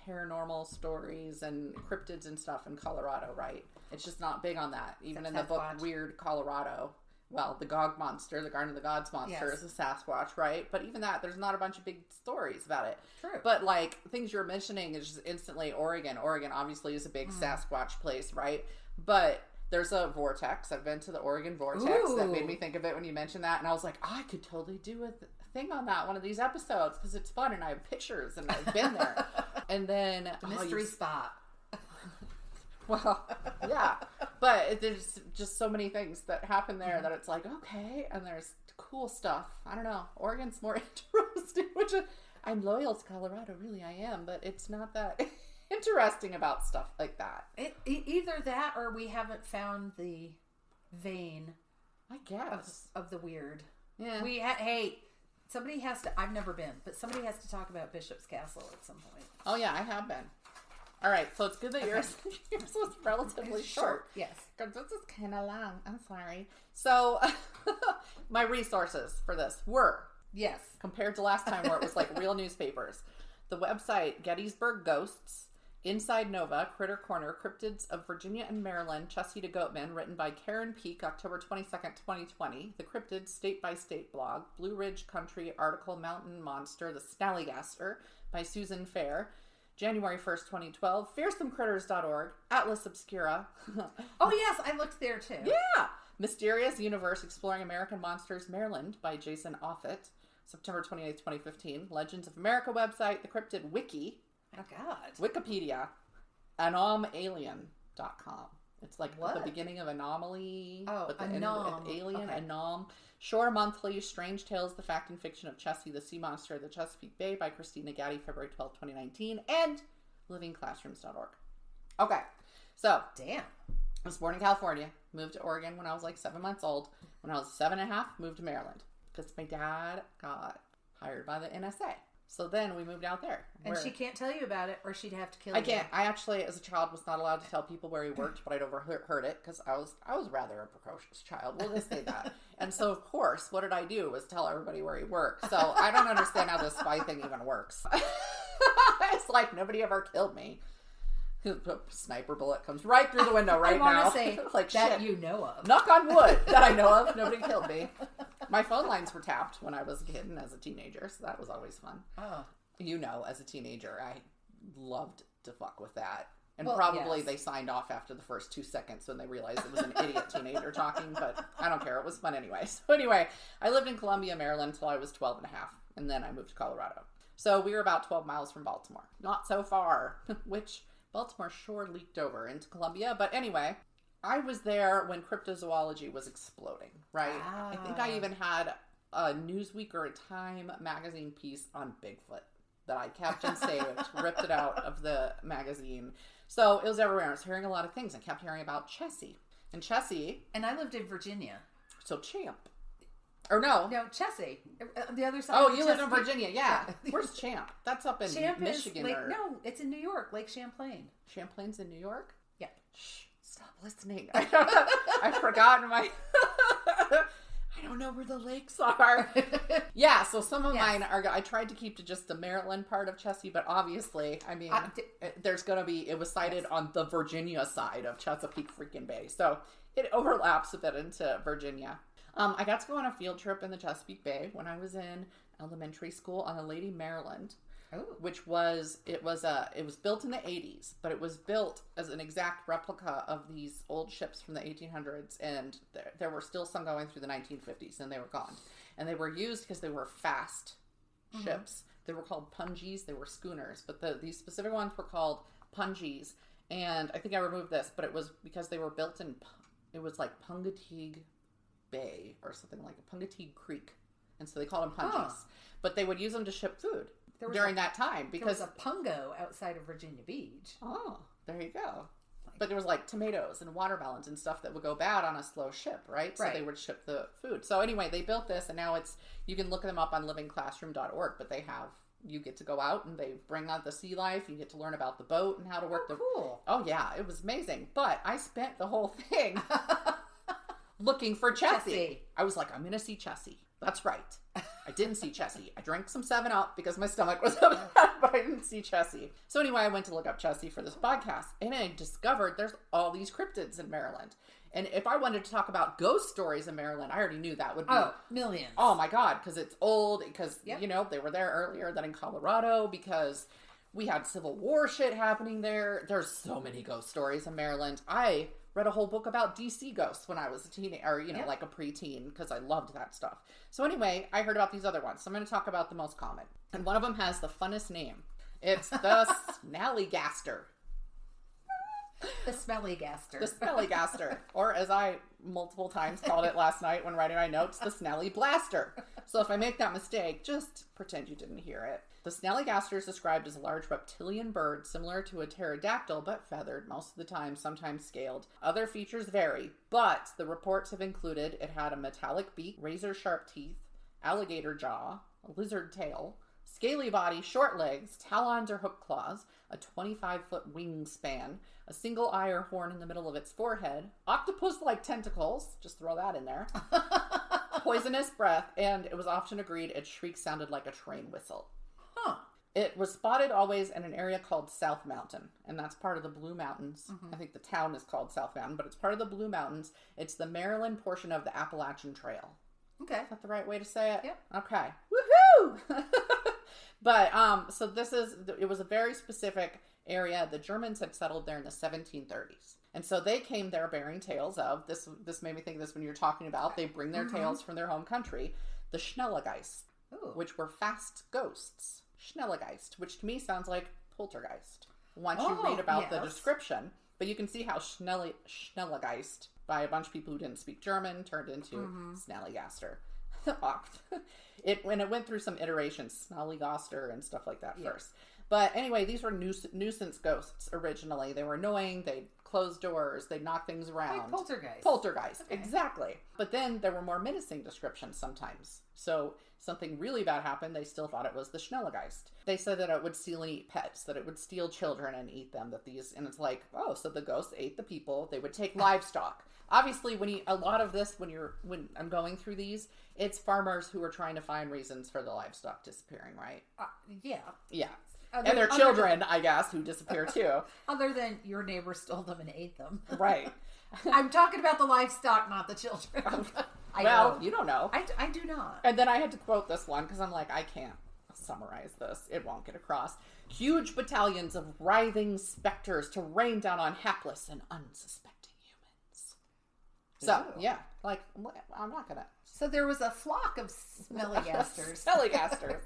paranormal stories and cryptids and stuff in Colorado, right? It's just not big on that. Even in the book Weird Colorado, well, the Gog Monster, the Garden of the Gods monster is a Sasquatch, right? But even that, there's not a bunch of big stories about it. True. But like things you're mentioning is just instantly Oregon. Oregon obviously is a big Sasquatch place, right? But there's a vortex. I've been to the Oregon vortex. That made me think of it when you mentioned that, and I was like, I could totally do a thing on that one of these episodes because it's fun and I have pictures and I've been there. And then the mystery spot. Well, yeah, but there's just so many things that happen there that it's like, okay, and there's cool stuff. I don't know. Oregon's more interesting, which I'm loyal to Colorado, really I am, but it's not that interesting about stuff like that. Either that or we haven't found the vein, I guess, of the weird. Yeah. Hey, somebody has to, I've never been, but somebody has to talk about Bishop's Castle at some point. Oh yeah, I have been. All right, so it's good that yours was relatively short. Yes. Because this is kind of long. I'm sorry. So my resources for this were, yes, compared to last time where it was like real newspapers, the website Gettysburg Ghosts, Inside Nova, Critter Corner, Cryptids of Virginia and Maryland, Chessie to Goatman, written by Karen Peake, October 22nd, 2020. The Cryptids State by State blog, Blue Ridge Country article, Mountain Monster, the Snallygaster by Susan Fair, January 1st, 2012. FearsomeCritters.org, Atlas Obscura. Oh yes, I looked there too. Yeah! Mysterious Universe Exploring American Monsters, Maryland by Jason Offit, September 28th, 2015. Legends of America website, the Cryptid Wiki. Oh God. Wikipedia, anomalien.com. It's like what? The beginning of anomaly. Oh, but the anom. end of alien, okay. anom. Shore Monthly, Strange Tales, The Fact and Fiction of Chessie, the Sea Monster of the Chesapeake Bay by Christina Gaddy, February 12, 2019. And livingclassrooms.org. Okay, so. Damn. I was born in California, moved to Oregon when I was like 7 months old. When I was 7.5, moved to Maryland because my dad got hired by the NSA. So then we moved out there. And she can't tell you about it or she'd have to kill you. I can't. I actually, as a child, was not allowed to tell people where he worked, but I'd overheard it because I was rather a precocious child. We'll just say that. And so, of course, what did I do was tell everybody where he worked. So I don't understand how this spy thing even works. It's like nobody ever killed me. Sniper bullet comes right through the window right now. I want to say like that shit. You know of. Knock on wood that I know of. Nobody killed me. My phone lines were tapped when I was a kid and as a teenager, so that was always fun. Oh. You know, as a teenager, I loved to fuck with that. And well, probably yes. They signed off after the first 2 seconds when they realized it was an idiot teenager talking, but I don't care. It was fun anyway. So anyway, I lived in Columbia, Maryland until I was 12 and a half, and then I moved to Colorado. So we were about 12 miles from Baltimore. Not so far, which Baltimore sure leaked over into Columbia. But anyway, I was there when cryptozoology was exploding, right? I think I even had a Newsweek or a Time magazine piece on Bigfoot that I kept and saved, ripped it out of the magazine. So it was everywhere. I was hearing a lot of things. I kept hearing about Chessie. And Chessie... And I lived in Virginia. So Champ. Or no. No, Chessie. The other side. Oh, you live in Virginia. Yeah. Where's Champ? That's up in Champ Michigan. No, it's in New York, Lake Champlain. Champlain's in New York? Yeah. Shh, stop listening. I've forgotten my... I don't know where the lakes are. Yeah, so some of mine are... I tried to keep to just the Maryland part of Chessie, but obviously, I mean, there's going to be... It was cited on the Virginia side of Chesapeake freaking Bay. So it overlaps a bit into Virginia. I got to go on a field trip in the Chesapeake Bay when I was in elementary school on the Lady Maryland, which was built in the 80s, but it was built as an exact replica of these old ships from the 1800s, and there were still some going through the 1950s, and they were gone. And they were used because they were fast ships. They were called pungies. They were schooners, but these specific ones were called pungies. And I think I removed this, but it was because they were built in, it was like Pungateague Bay or something like a Pungateague Creek, and so they called them pungies. But they would use them to ship food during that time because there was a pungo outside of Virginia Beach. Oh, there you go. But there was like tomatoes and watermelons and stuff that would go bad on a slow ship, right? So they would ship the food. So anyway, they built this, and now you can look them up on livingclassroom.org. But you get to go out and they bring out the sea life. You get to learn about the boat and how to work cool. Oh yeah, it was amazing. But I spent the whole thing looking for Chessie. I was like, I'm going to see Chessie. That's right. I didn't see Chessie. I drank some 7-Up because my stomach was upset, but I didn't see Chessie. So anyway, I went to look up Chessie for this podcast, and I discovered there's all these cryptids in Maryland. And if I wanted to talk about ghost stories in Maryland, I already knew that would be... Oh, millions. Oh my God, because it's old, because, they were there earlier than in Colorado, because we had Civil War shit happening there. There's so many ghost stories in Maryland. I read a whole book about DC ghosts when I was a teenager, or, like a preteen, because I loved that stuff. So anyway, I heard about these other ones. So I'm going to talk about the most common. And one of them has the funnest name. It's the Snallygaster. The Snallygaster. The Snallygaster. Or as I multiple times called it last night when writing my notes, the Snallyblaster. So if I make that mistake, just pretend you didn't hear it. The Snallygaster is described as a large reptilian bird similar to a pterodactyl, but feathered most of the time, sometimes scaled. Other features vary, but the reports have included it had a metallic beak, razor-sharp teeth, alligator jaw, a lizard tail, scaly body, short legs, talons or hook claws, a 25-foot wingspan, a single eye or horn in the middle of its forehead, octopus-like tentacles, just throw that in there, poisonous breath, and it was often agreed its shriek sounded like a train whistle. Huh. It was spotted always in an area called South Mountain, and that's part of the Blue Mountains. I think the town is called South Mountain, but it's part of the Blue Mountains. It's the Maryland portion of the Appalachian Trail. Okay. Is that the right way to say it? Yep. Okay. Woohoo! But, so it was a very specific area. The Germans had settled there in the 1730s. And so they came there bearing tales of, this made me think of this when you were talking about, they bring their tales from their home country, the Snallygaster, which were fast ghosts. Snallygaster, which to me sounds like poltergeist. Once you read about the description, but you can see how Snallygaster, by a bunch of people who didn't speak German, turned into Snallygaster. It went through some iterations, Snallygaster and stuff like that first. But anyway, these were nuisance ghosts originally. They were annoying. They'd close doors. They'd knock things around. Like poltergeist. Poltergeist, exactly. But then there were more menacing descriptions sometimes. So something really bad happened. They still thought it was the Snallygaster. They said that it would steal and eat pets, that it would steal children and eat them. And it's like, oh, so the ghosts ate the people. They would take livestock. Obviously, when I'm going through these, it's farmers who are trying to find reasons for the livestock disappearing, right? Yeah. Yeah. And their children, I guess, who disappear too. Other than your neighbor stole them and ate them. Right. I'm talking about the livestock, not the children. You don't know. I do not. And then I had to quote this one because I'm like, I can't summarize this. It won't get across. Huge battalions of writhing specters to rain down on hapless and unsuspecting humans. So, yeah, like, I'm not going to. So there was a flock of Snallygasters. Snallygasters.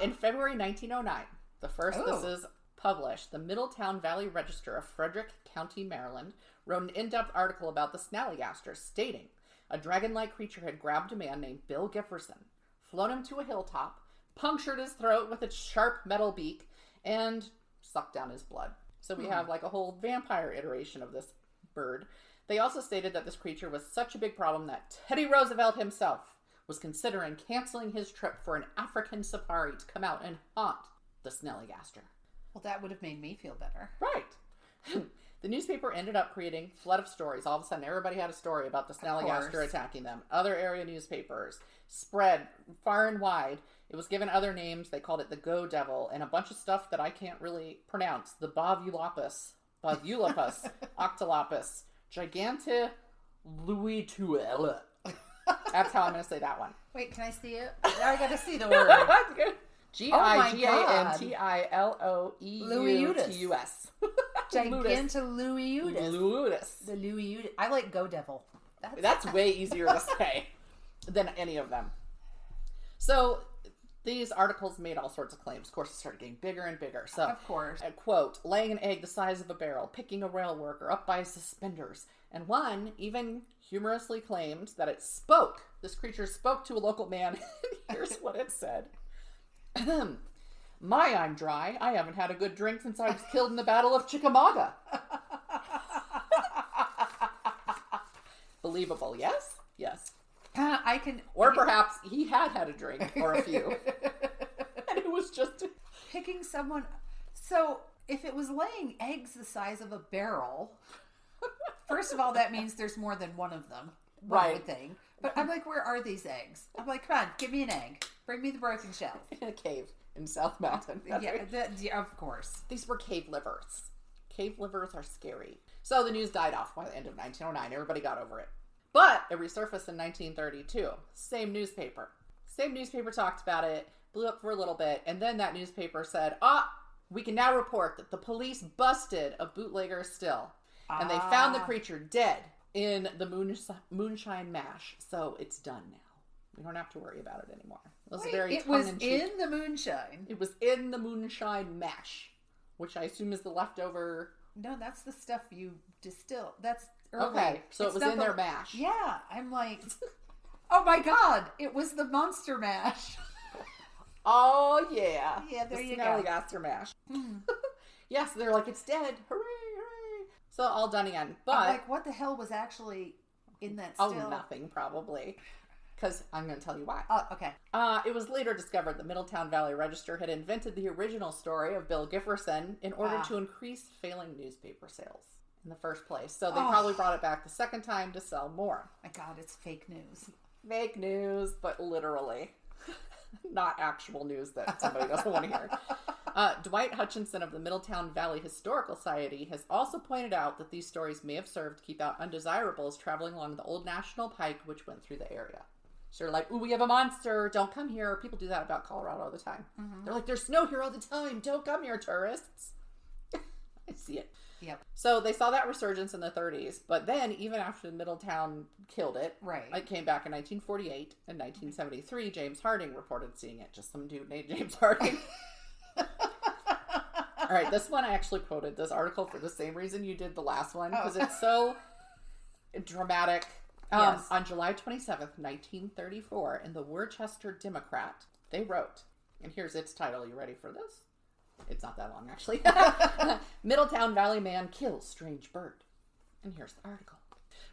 In February 1909, this is published, the Middletown Valley Register of Frederick County, Maryland, wrote an in-depth article about the Snallygaster, stating a dragon-like creature had grabbed a man named Bill Gifferson, flown him to a hilltop, punctured his throat with its sharp metal beak, and sucked down his blood. So we have like a whole vampire iteration of this bird. They also stated that this creature was such a big problem that Teddy Roosevelt himself was considering canceling his trip for an African safari to come out and haunt the Snallygaster. Well, that would have made me feel better. Right. The newspaper ended up creating a flood of stories. All of a sudden, everybody had a story about the Snallygaster attacking them. Other area newspapers spread far and wide. It was given other names. They called it the Go Devil and a bunch of stuff that I can't really pronounce. The Bovulopus, Octolopus, Gigantiluituel. That's how I'm going to say that one. Wait, can I see it? I got to see the word. Gigantilueutus. Gigantilueutus. The Louiutus. I like Go Devil. That's way easier to say than any of them. So these articles made all sorts of claims. Of course, it started getting bigger and bigger. So, of course. Quote, laying an egg the size of a barrel, picking a rail worker up by his suspenders. And one even humorously claimed that it spoke. This creature spoke to a local man. Here's what it said. My, I'm dry. I haven't had a good drink since I was killed in the Battle of Chickamauga. Believable, yes? Yes. I can... Or perhaps he had a drink or a few. And it was just... Picking someone... So, if it was laying eggs the size of a barrel... First of all, that means there's more than one of them. One would think. But I'm like, where are these eggs? I'm like, come on, give me an egg. Bring me the broken shell. In a cave in South Mountain. Yeah, of course. These were cave livers. Cave livers are scary. So the news died off by the end of 1909. Everybody got over it. But it resurfaced in 1932. Same newspaper. Same newspaper talked about it, blew up for a little bit, and then that newspaper said, we can now report that the police busted a bootlegger still. And they found the creature dead in the moonshine mash. So it's done now. We don't have to worry about it anymore. It was it was in the moonshine. It was in the moonshine mash, which I assume is the leftover. No, that's the stuff you distill. That's early. Okay, so it was in their mash. Yeah, I'm like, oh my God, it was the monster mash. Oh yeah, yeah, there you go. Snallygaster mash. Yes, they're like, it's dead. Hooray, hooray! So all done again. But I'm like, what the hell was actually in that still? Oh, nothing probably. Because I'm going to tell you why. Oh, okay. It was later discovered the Middletown Valley Register had invented the original story of Bill Gifferson in order to increase failing newspaper sales in the first place. So they probably brought it back the second time to sell more. My God, it's fake news. Fake news, but literally. Not actual news that somebody doesn't want to hear. Dwight Hutchinson of the Middletown Valley Historical Society has also pointed out that these stories may have served to keep out undesirables traveling along the old National Pike, which went through the area. So they're like, ooh, we have a monster. Don't come here. People do that about Colorado all the time. Mm-hmm. They're like, there's snow here all the time. Don't come here, tourists. I see it. Yep. So they saw that resurgence in the 30s, but then even after Middletown killed it, it came back in 1948 and 1973. James Harding reported seeing it. Just some dude named James Harding. All right, this one I actually quoted this article for the same reason you did the last one, because it's so dramatic. Yes. On July 27th, 1934, in the Worcester Democrat, they wrote, and here's its title. You ready for this? It's not that long, actually. Middletown Valley man kills strange bird. And here's the article.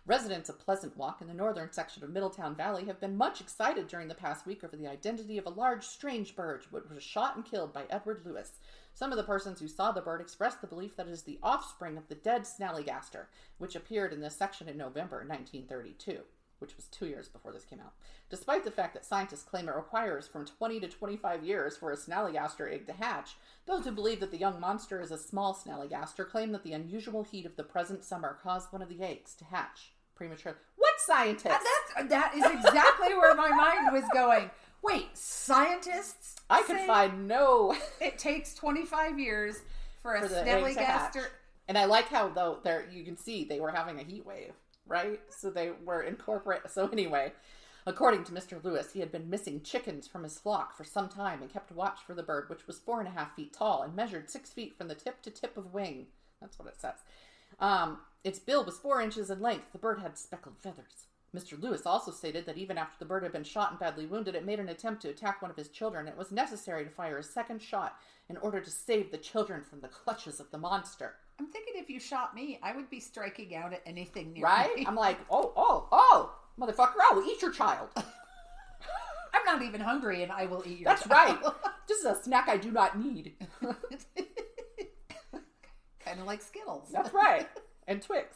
Residents of Pleasant Walk in the northern section of Middletown Valley have been much excited during the past week over the identity of a large strange bird which was shot and killed by Edward Lewis. Some of the persons who saw the bird expressed the belief that it is the offspring of the dead Snallygaster, which appeared in this section in November 1932, which was 2 years before this came out. Despite the fact that scientists claim it requires from 20 to 25 years for a Snallygaster egg to hatch, those who believe that the young monster is a small Snallygaster claim that the unusual heat of the present summer caused one of the eggs to hatch prematurely. What scientists? That is exactly where my mind was going. Wait, scientists? I could find no. It takes 25 years for a Snallygaster. And I like how, though, you can see they were having a heat wave, right? So they were incorporated. So anyway, according to Mr. Lewis, he had been missing chickens from his flock for some time and kept watch for the bird, which was 4.5 feet tall and measured 6 feet from the tip to tip of wing. That's what it says. Its bill was 4 inches in length. The bird had speckled feathers. Mr. Lewis also stated that even after the bird had been shot and badly wounded, it made an attempt to attack one of his children. It was necessary to fire a second shot in order to save the children from the clutches of the monster. I'm thinking if you shot me, I would be striking out at anything near right? me. I'm like, oh, motherfucker, I will eat your child. I'm not even hungry and I will eat your That's child. right. This is a snack I do not need. Kind of like Skittles. That's right. And Twix.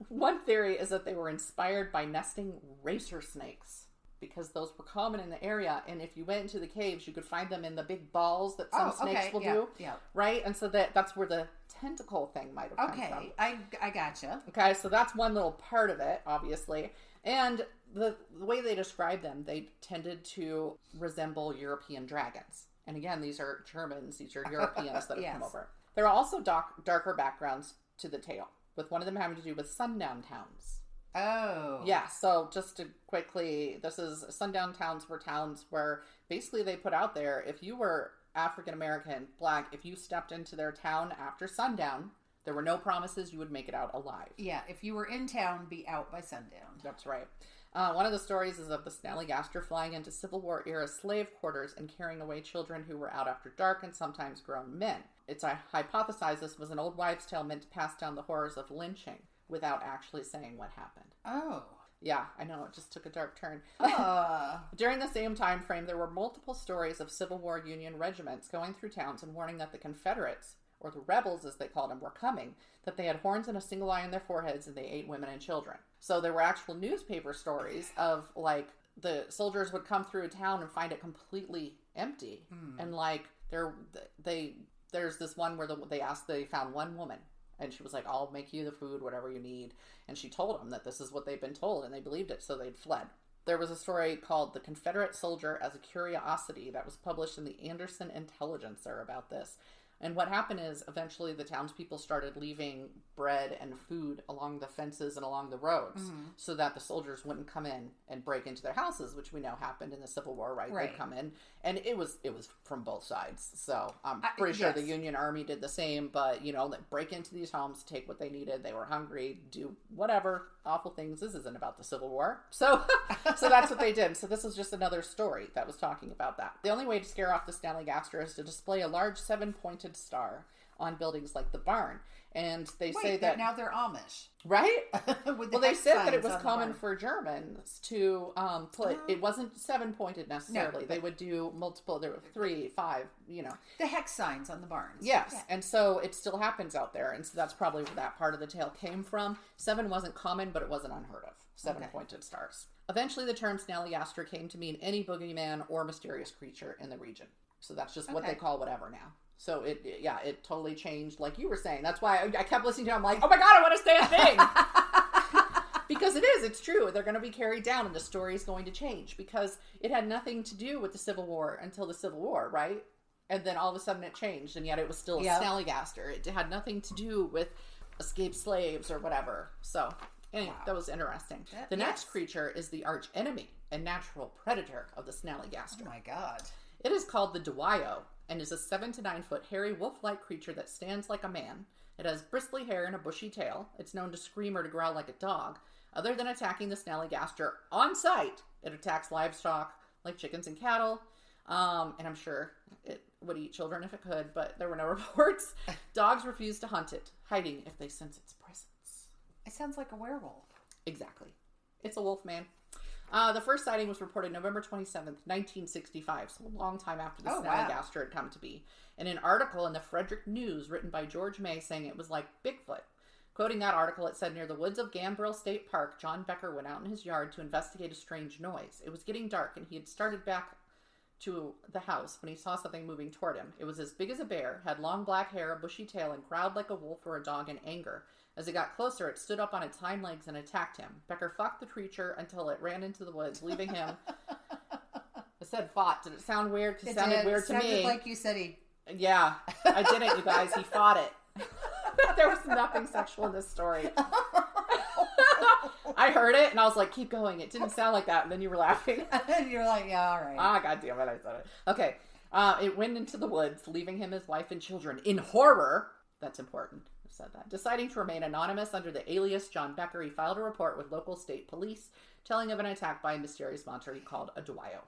One theory is that they were inspired by nesting racer snakes because those were common in the area, and if you went into the caves, you could find them in the big balls that some snakes will do. Yeah. Right? And so that's where the tentacle thing might have come from. Okay, I gotcha. Okay, so that's one little part of it, obviously. And the way they describe them, they tended to resemble European dragons. And again, these are Germans, these are Europeans that have come over. There are also darker backgrounds to the tale, with one of them having to do with sundown towns. Oh. Yeah, so just to quickly, sundown towns were towns where basically they put out there, if you were African American, Black, if you stepped into their town after sundown, there were no promises you would make it out alive. Yeah, if you were in town, be out by sundown. That's right. One of the stories is of the Snallygaster flying into Civil War era slave quarters and carrying away children who were out after dark and sometimes grown men. It's hypothesized this was an old wives' tale meant to pass down the horrors of lynching without actually saying what happened. Oh. Yeah, I know, it just took a dark turn. During the same time frame, there were multiple stories of Civil War Union regiments going through towns and warning that the Confederates, or the rebels as they called them, were coming, that they had horns and a single eye on their foreheads and they ate women and children. So there were actual newspaper stories of, like, the soldiers would come through a town and find it completely empty. And, like, there's this one where they found one woman. And she was like, I'll make you the food, whatever you need. And she told them that this is what they'd been told, and they believed it, so they'd fled. There was a story called The Confederate Soldier as a Curiosity that was published in the Anderson Intelligencer about this. And what happened is, eventually the townspeople started leaving bread and food along the fences and along the roads so that the soldiers wouldn't come in and break into their houses, which we know happened in the Civil War, right? They'd come in, and it was from both sides. So I'm pretty sure the Union Army did the same, but, break into these homes, take what they needed. They were hungry, do whatever awful things. This isn't about the Civil War. So that's what they did. So this is just another story that was talking about that. The only way to scare off the Snallygaster is to display a large 7-pointed star on buildings like the barn. And they say that now they're Amish, right? Well, they said that it was common for Germans to put. It wasn't 7-pointed necessarily. No, they would do multiple. There were 3, 5. The hex signs on the barns. Yes, and so it still happens out there, and so that's probably where that part of the tale came from. 7 wasn't common, but it wasn't unheard of. 7-pointed stars. Eventually, the term Snallygaster came to mean any boogeyman or mysterious creature in the region. So that's just what they call whatever now. So it totally changed, like you were saying. That's why I kept listening to it. I'm like, oh my God, I want to say a thing. Because it's true. They're going to be carried down and the story is going to change because it had nothing to do with the Civil War until the Civil War, right? And then all of a sudden it changed, and yet it was still a Snallygaster. It had nothing to do with escaped slaves or whatever. So anyway, that was interesting. The next creature is the arch enemy and natural predator of the Snallygaster. Oh my God. It is called the Dwayyo and is a 7 to 9 foot hairy wolf-like creature that stands like a man. It has bristly hair and a bushy tail. It's known to scream or to growl like a dog. Other than attacking the Snallygaster on sight, it attacks livestock like chickens and cattle. And I'm sure it would eat children if it could, but there were no reports. Dogs refuse to hunt it, hiding if they sense its presence. It sounds like a werewolf. Exactly. It's a wolf man. The first sighting was reported November 27th, 1965, so a long time after the Snallygaster had come to be, in an article in the Frederick News written by George May saying it was like Bigfoot. Quoting that article, it said, near the woods of Gambrel State Park, John Becker went out in his yard to investigate a strange noise. It was getting dark, and he had started back to the house when he saw something moving toward him. It was as big as a bear, had long black hair, a bushy tail, and growled like a wolf or a dog in anger. As it got closer, it stood up on its hind legs and attacked him. Becker fought the creature until it ran into the woods, leaving him... I said fought. Did it sound weird? Because it sounded weird to me. It sounded like you said he... Yeah, I didn't, you guys. He fought it. There was nothing sexual in this story. I heard it, and I was like, keep going. It didn't sound like that. And then you were laughing. And you were like, yeah, all right. Ah, God damn it, I said it. Okay. It went into the woods, leaving him, his wife, and children in horror. That's important. said that. Deciding to remain anonymous under the alias John Becker, he filed a report with local state police telling of an attack by a mysterious monster he called a Dwayyo.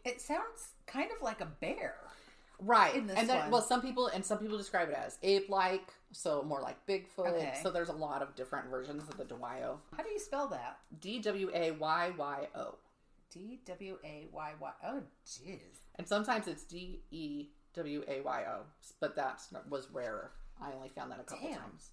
It sounds kind of like a bear. Right. In this and then, one. well, some people describe it as ape-like, so more like Bigfoot. Okay. So there's a lot of different versions of the Dwayyo. How do you spell that? Dwayyo. Dwayyo. Oh, jeez. And sometimes it's Dewayo, but that was rarer. I only found that a couple times.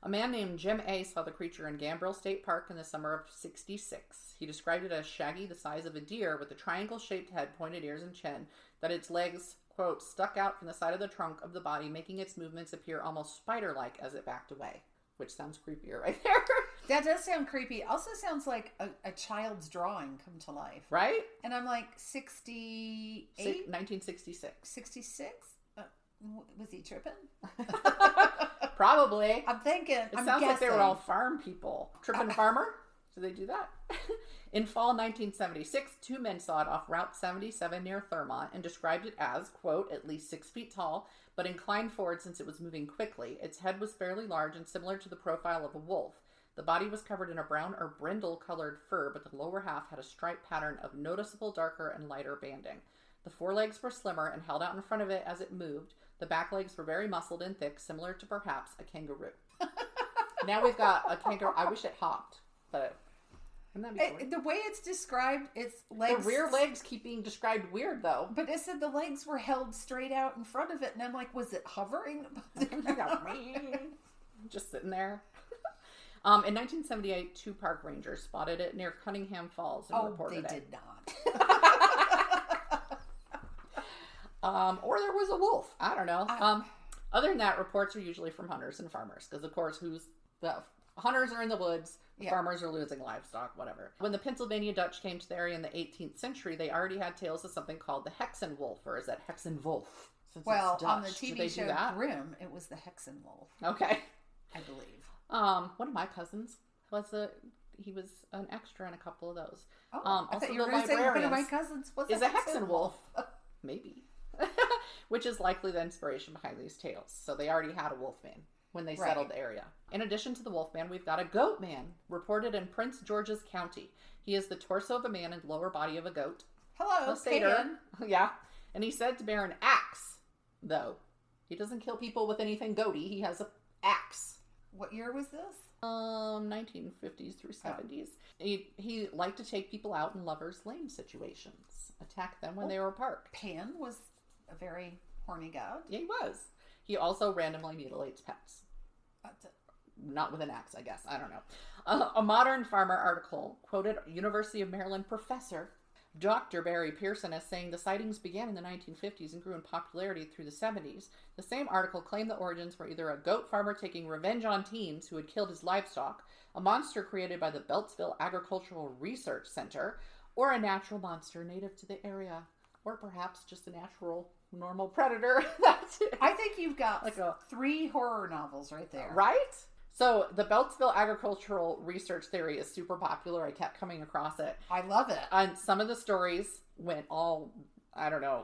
A man named Jim A. saw the creature in Gambrel State Park in the summer of '66. He described it as shaggy, the size of a deer, with a triangle-shaped head, pointed ears, and chin, that its legs, quote, stuck out from the side of the trunk of the body, making its movements appear almost spider-like as it backed away. Which sounds creepier right there. That does sound creepy. Also sounds like a child's drawing come to life. Right? And I'm like, 68? 1966. 66? Was he tripping? Probably. I'm thinking. It sounds like they were all farm people. Tripping farmer? Do they do that? In fall 1976, 2 men saw it off Route 77 near Thurmont and described it as, quote, at least 6 feet tall, but inclined forward since it was moving quickly. Its head was fairly large and similar to the profile of a wolf. The body was covered in a brown or brindle-colored fur, but the lower half had a striped pattern of noticeable darker and lighter banding. The forelegs were slimmer and held out in front of it as it moved. The back legs were very muscled and thick, similar to perhaps a kangaroo. Now we've got a kangaroo. I wish it hopped, but... The way it's described, its legs... The rear legs keep being described weird, though. But it said the legs were held straight out in front of it, and I'm like, was it hovering? Just sitting there. In 1978, 2 park rangers spotted it near Cunningham Falls and reported it. They did not. Or there was a wolf. I don't know. Other than that, reports are usually from hunters and farmers, because, of course, the hunters are in the woods. Yeah. Farmers are losing livestock, whatever. When the Pennsylvania Dutch came to the area in the 18th century, they already had tales of something called the Hexenwolf, or is that Hexenwolf? Well, on the TV show Grimm, it was the Hexenwolf. Okay. I believe. One of my cousins he was an extra in a couple of those. Oh, I thought you were going to say one of my cousins was a Hexenwolf. Maybe. Which is likely the inspiration behind these tales. So they already had a wolfman when they settled the area. In addition to the Wolfman, we've got a Goatman, reported in Prince George's County. He is the torso of a man and lower body of a goat. Hello, a satyr. Yeah. And he's said to bear an axe, though. He doesn't kill people with anything goaty. He has an axe. What year was this? 1950s through 70s. He liked to take people out in lovers' lane situations. Attack them when they were apart. Pan was a very horny god. Yeah, he was. He also randomly mutilates pets. Not with an axe, I guess. I don't know. A Modern Farmer article quoted University of Maryland professor Dr. Barry Pearson as saying the sightings began in the 1950s and grew in popularity through the 70s. The same article claimed the origins were either a goat farmer taking revenge on teens who had killed his livestock, a monster created by the Beltsville Agricultural Research Center, or a natural monster native to the area, or perhaps just a natural normal predator. That's it. I think you've got like 3 horror novels right there. Right? So the Beltsville Agricultural Research Theory is super popular. I kept coming across it. I love it. And some of the stories went all, I don't know,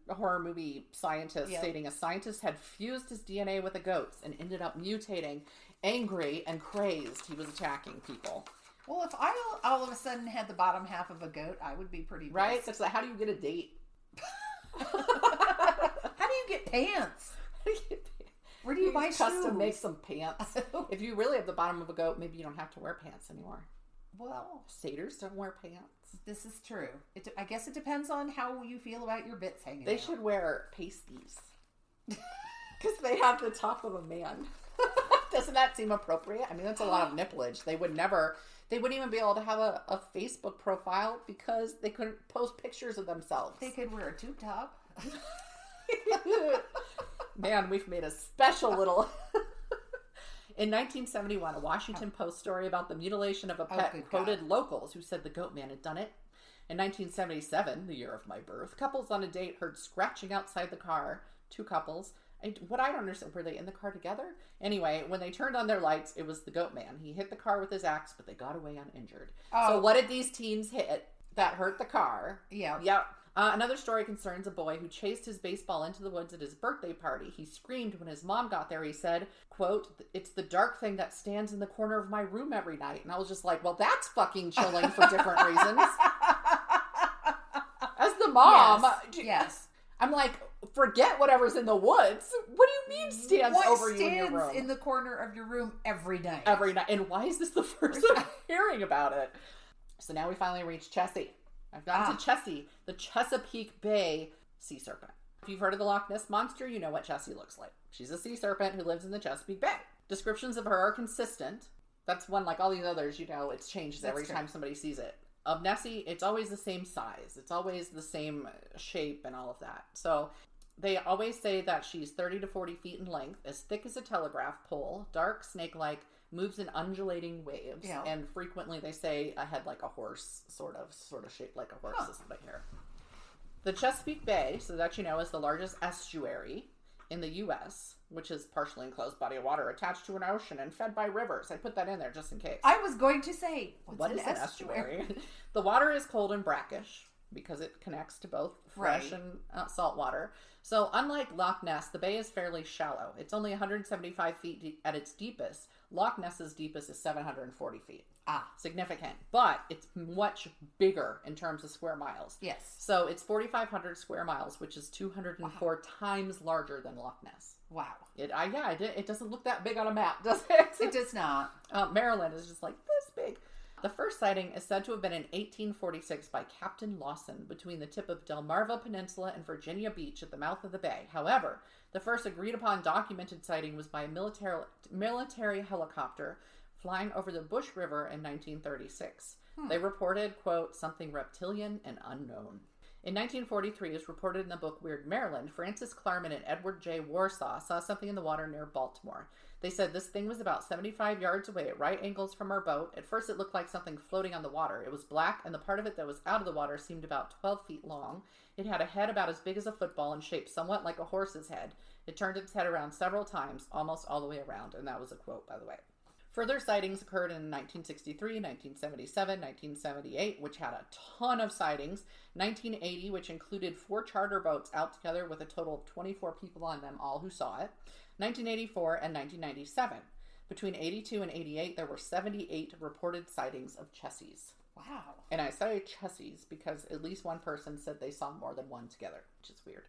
horror movie scientists stating a scientist had fused his DNA with a goat's and ended up mutating. Angry and crazed, he was attacking people. Well, if I all of a sudden had the bottom half of a goat, I would be pretty pissed. Right? So it's like, how do you get a date? How do you get pants? Where do you buy custom make some pants? If you really have the bottom of a goat, maybe you don't have to wear pants anymore. Well, satyrs don't wear pants. This is true. I guess it depends on how you feel about your bits hanging out. They should wear pasties. Because they have the top of a man. Doesn't that seem appropriate? I mean, that's a lot of nipplage. They wouldn't even be able to have a Facebook profile because they couldn't post pictures of themselves. They could wear a tube top. Man, we've made a special little... In 1971, a Washington Post story about the mutilation of a pet quoted locals who said the Goatman had done it. In 1977, the year of my birth, couples on a date heard scratching outside the car. 2 couples. What I don't understand, were they in the car together? Anyway, when they turned on their lights, it was the Goatman. He hit the car with his axe, but they got away uninjured. Oh. So what did these teens hit that hurt the car? Yeah. Yep. Another story concerns a boy who chased his baseball into the woods at his birthday party. He screamed when his mom got there. He said, quote, "It's the dark thing that stands in the corner of my room every night." And I was just like, well, that's fucking chilling for different reasons. As the mom, yes. I'm like, forget whatever's in the woods. What do you mean stands over you in your room? What stands in the corner of your room every night? Every night. And why is this the first I'm hearing about it? So now we finally reached Chessie. I've gotten to Chessie, the Chesapeake Bay sea serpent. If you've heard of the Loch Ness Monster, you know what Chessie looks like. She's a sea serpent who lives in the Chesapeake Bay. Descriptions of her are consistent. That's one, like all these others, you know, it changes every time somebody sees it. Of Nessie, it's always the same size. It's always the same shape and all of that. So they always say that she's 30 to 40 feet in length, as thick as a telegraph pole, dark, snake-like, moves in undulating waves, and frequently they say a head like a horse, sort of shaped like a horse, is right here. The Chesapeake Bay, so that you know, is the largest estuary in the U.S., which is partially enclosed body of water attached to an ocean and fed by rivers. I put that in there just in case. I was going to say, what is an estuary? The water is cold and brackish because it connects to both fresh and salt water. So unlike Loch Ness, the bay is fairly shallow. It's only 175 feet deep at its deepest. Loch Ness's deepest is 740 feet. Significant. But it's much bigger in terms of square miles. Yes. So it's 4,500 square miles, which is 204 times larger than Loch Ness. Wow. It doesn't look that big on a map, does it? It does not. Maryland is just like this big. The first sighting is said to have been in 1846 by Captain Lawson between the tip of Delmarva Peninsula and Virginia Beach at the mouth of the bay. However, the first agreed upon documented sighting was by a military helicopter flying over the Bush River in 1936. They reported, quote, something reptilian and unknown. In 1943, as reported in the book Weird Maryland, Francis Klarman and Edward J. Warsaw saw something in the water near Baltimore. They said this thing was about 75 yards away at right angles from our boat. At first, it looked like something floating on the water. It was black, and the part of it that was out of the water seemed about 12 feet long. It had a head about as big as a football and shaped somewhat like a horse's head. It turned its head around several times, almost all the way around. And that was a quote, by the way. Further sightings occurred in 1963, 1977, 1978, which had a ton of sightings. 1980, which included 4 charter boats out together with a total of 24 people on them, all who saw it. 1984 and 1997. Between 82 and 88, there were 78 reported sightings of Chessies. Wow. And I say Chessies because at least one person said they saw more than one together, which is weird.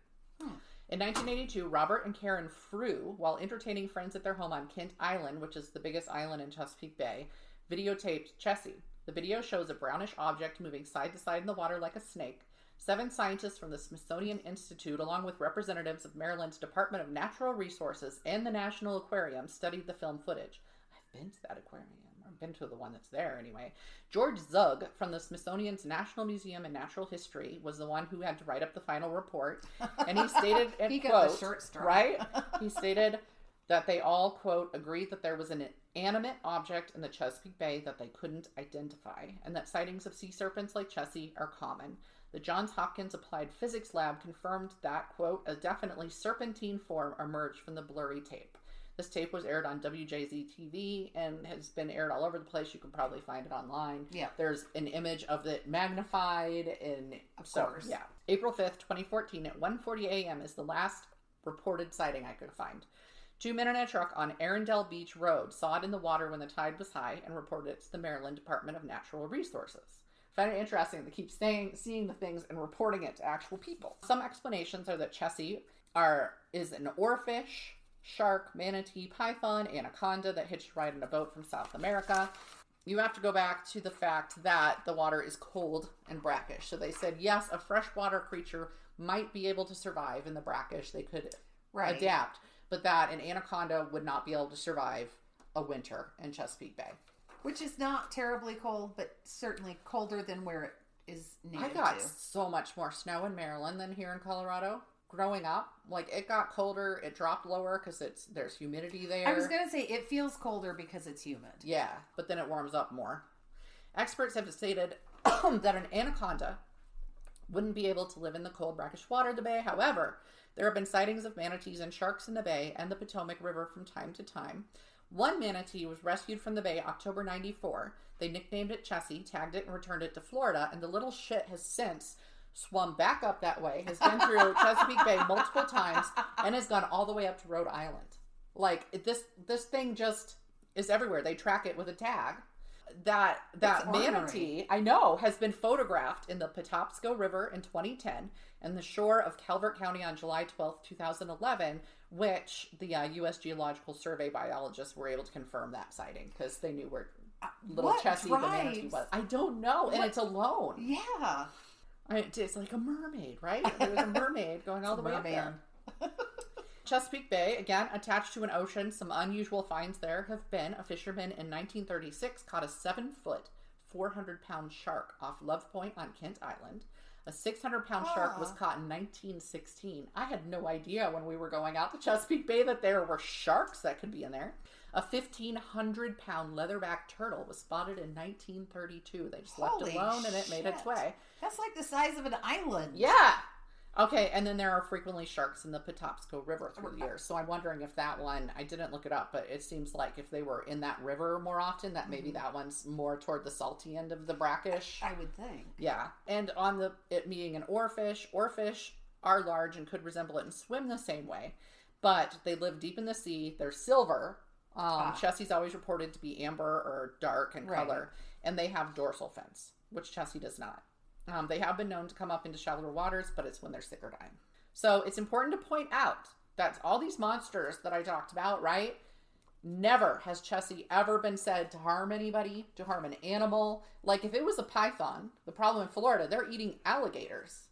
In 1982, Robert and Karen Frew, while entertaining friends at their home on Kent Island, which is the biggest island in Chesapeake Bay, videotaped Chessie. The video shows a brownish object moving side to side in the water like a snake. 7 scientists from the Smithsonian Institute, along with representatives of Maryland's Department of Natural Resources and the National Aquarium, studied the film footage. I've been to that aquarium. I've been to the one that's there anyway. George Zug from the Smithsonian's National Museum in Natural History was the one who had to write up the final report. And he stated, he quote, got the short straw. Right? He stated that they all, quote, agreed that there was an animate object in the Chesapeake Bay that they couldn't identify, and that sightings of sea serpents like Chessie are common. The Johns Hopkins Applied Physics Lab confirmed that, quote, a definitely serpentine form emerged from the blurry tape. This tape was aired on UNC-TV and has been aired all over the place. You can probably find it online. Yeah. There's an image of it magnified. And of course. Yeah. April 5th, 2014 at 1:40 a.m. is the last reported sighting I could find. 2 men in a truck on Arundel Beach Road saw it in the water when the tide was high and reported it to the Maryland Department of Natural Resources. I find it interesting to keep seeing the things and reporting it to actual people. Some explanations are that Chessie is an oarfish, shark, manatee, python, anaconda that hitched a ride in a boat from South America. You have to go back to the fact that the water is cold and brackish. So they said, yes, a freshwater creature might be able to survive in the brackish. They could adapt, but that an anaconda would not be able to survive a winter in Chesapeake Bay. Which is not terribly cold, but certainly colder than where it is needed to. I got so much more snow in Maryland than here in Colorado. Growing up, like, it got colder, it dropped lower because there's humidity there. I was going to say, it feels colder because it's humid. Yeah, but then it warms up more. Experts have stated that an anaconda wouldn't be able to live in the cold, brackish water of the bay. However, there have been sightings of manatees and sharks in the bay and the Potomac River from time to time. One manatee was rescued from the bay October 94. They nicknamed it Chessie, tagged it, and returned it to Florida, and the little shit has since swum back up that way, has been through Chesapeake Bay multiple times, and has gone all the way up to Rhode Island. Like, this thing just is everywhere. They track it with a tag. That manatee, I know, has been photographed in the Patapsco River in 2010 and the shore of Calvert County on July 12th, 2011, which the U.S. Geological Survey biologists were able to confirm that sighting because they knew where little Chessie the manatee was. I don't know, and it's alone. Yeah. It's like a mermaid, right? There's a mermaid going all the way up there. Chesapeake Bay, again, attached to an ocean. Some unusual finds there have been a fisherman in 1936 caught a 7-foot, 400-pound shark off Love Point on Kent Island. A 600-pound shark was caught in 1916. I had no idea when we were going out to Chesapeake Bay that there were sharks that could be in there. A 1,500-pound leatherback turtle was spotted in 1932. They just left it alone and it made its way. That's like the size of an island. Yeah. Okay, and then there are frequently sharks in the Patapsco River through the years. So I'm wondering if that one, I didn't look it up, but it seems like if they were in that river more often, that maybe that one's more toward the salty end of the brackish. I would think. Yeah. And on it being an oarfish are large and could resemble it and swim the same way, but they live deep in the sea. They're silver. Chessie's always reported to be amber or dark in color, and they have dorsal fins, which Chessie does not. They have been known to come up into shallower waters, but it's when they're sick or dying. So it's important to point out that all these monsters that I talked about, right? Never has Chessie ever been said to harm anybody, to harm an animal. Like if it was a python, the problem in Florida, they're eating alligators.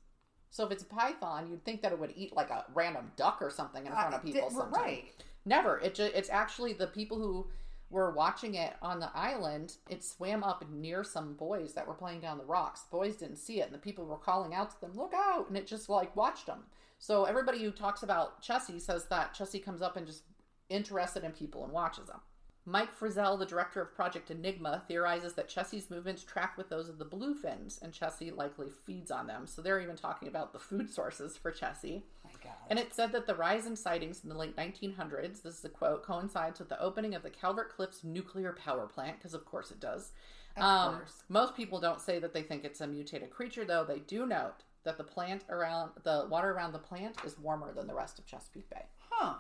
So if it's a python, you'd think that it would eat like a random duck or something in front of people sometimes. Right. Never. It's actually the people who were watching it on the island. It swam up near some boys that were playing down the rocks. The boys didn't see it, and the people were calling out to them, "Look out!" And it just like watched them. So everybody who talks about Chessie says that Chessie comes up and just interested in people and watches them. Mike Frizzell, the director of Project Enigma, theorizes that Chessie's movements track with those of the bluefins, and Chessie likely feeds on them. So they're even talking about the food sources for Chessie. My God. And it said that the rise in sightings in the late 1900s, this is a quote, coincides with the opening of the Calvert Cliffs nuclear power plant, because of course it does. Of course. Most people don't say that they think it's a mutated creature, though. They do note that the water around the plant is warmer than the rest of Chesapeake Bay. Huh.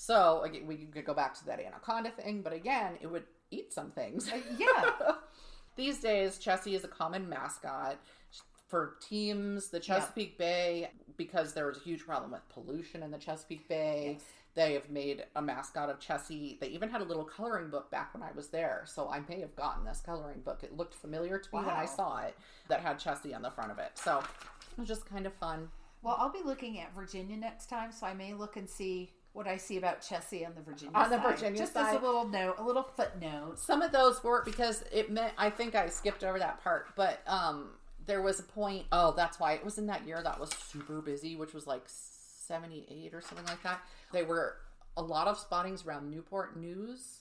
So, again, we could go back to that anaconda thing, but again, it would eat some things. Yeah. These days, Chessie is a common mascot for teams. The Chesapeake Bay, because there was a huge problem with pollution in the Chesapeake Bay, yes. They have made a mascot of Chessie. They even had a little coloring book back when I was there, so I may have gotten this coloring book. It looked familiar to me when I saw it, that had Chessie on the front of it. So, it was just kind of fun. Well, I'll be looking at Virginia next time, so I may look and see what I see about Chessie on the Virginia side. Just as a little note, a little footnote. Some of those were, because it meant, I think I skipped over that part, but there was a point, that's why it was in that year that was super busy, which was like 78 or something like that. There were a lot of spottings around Newport News,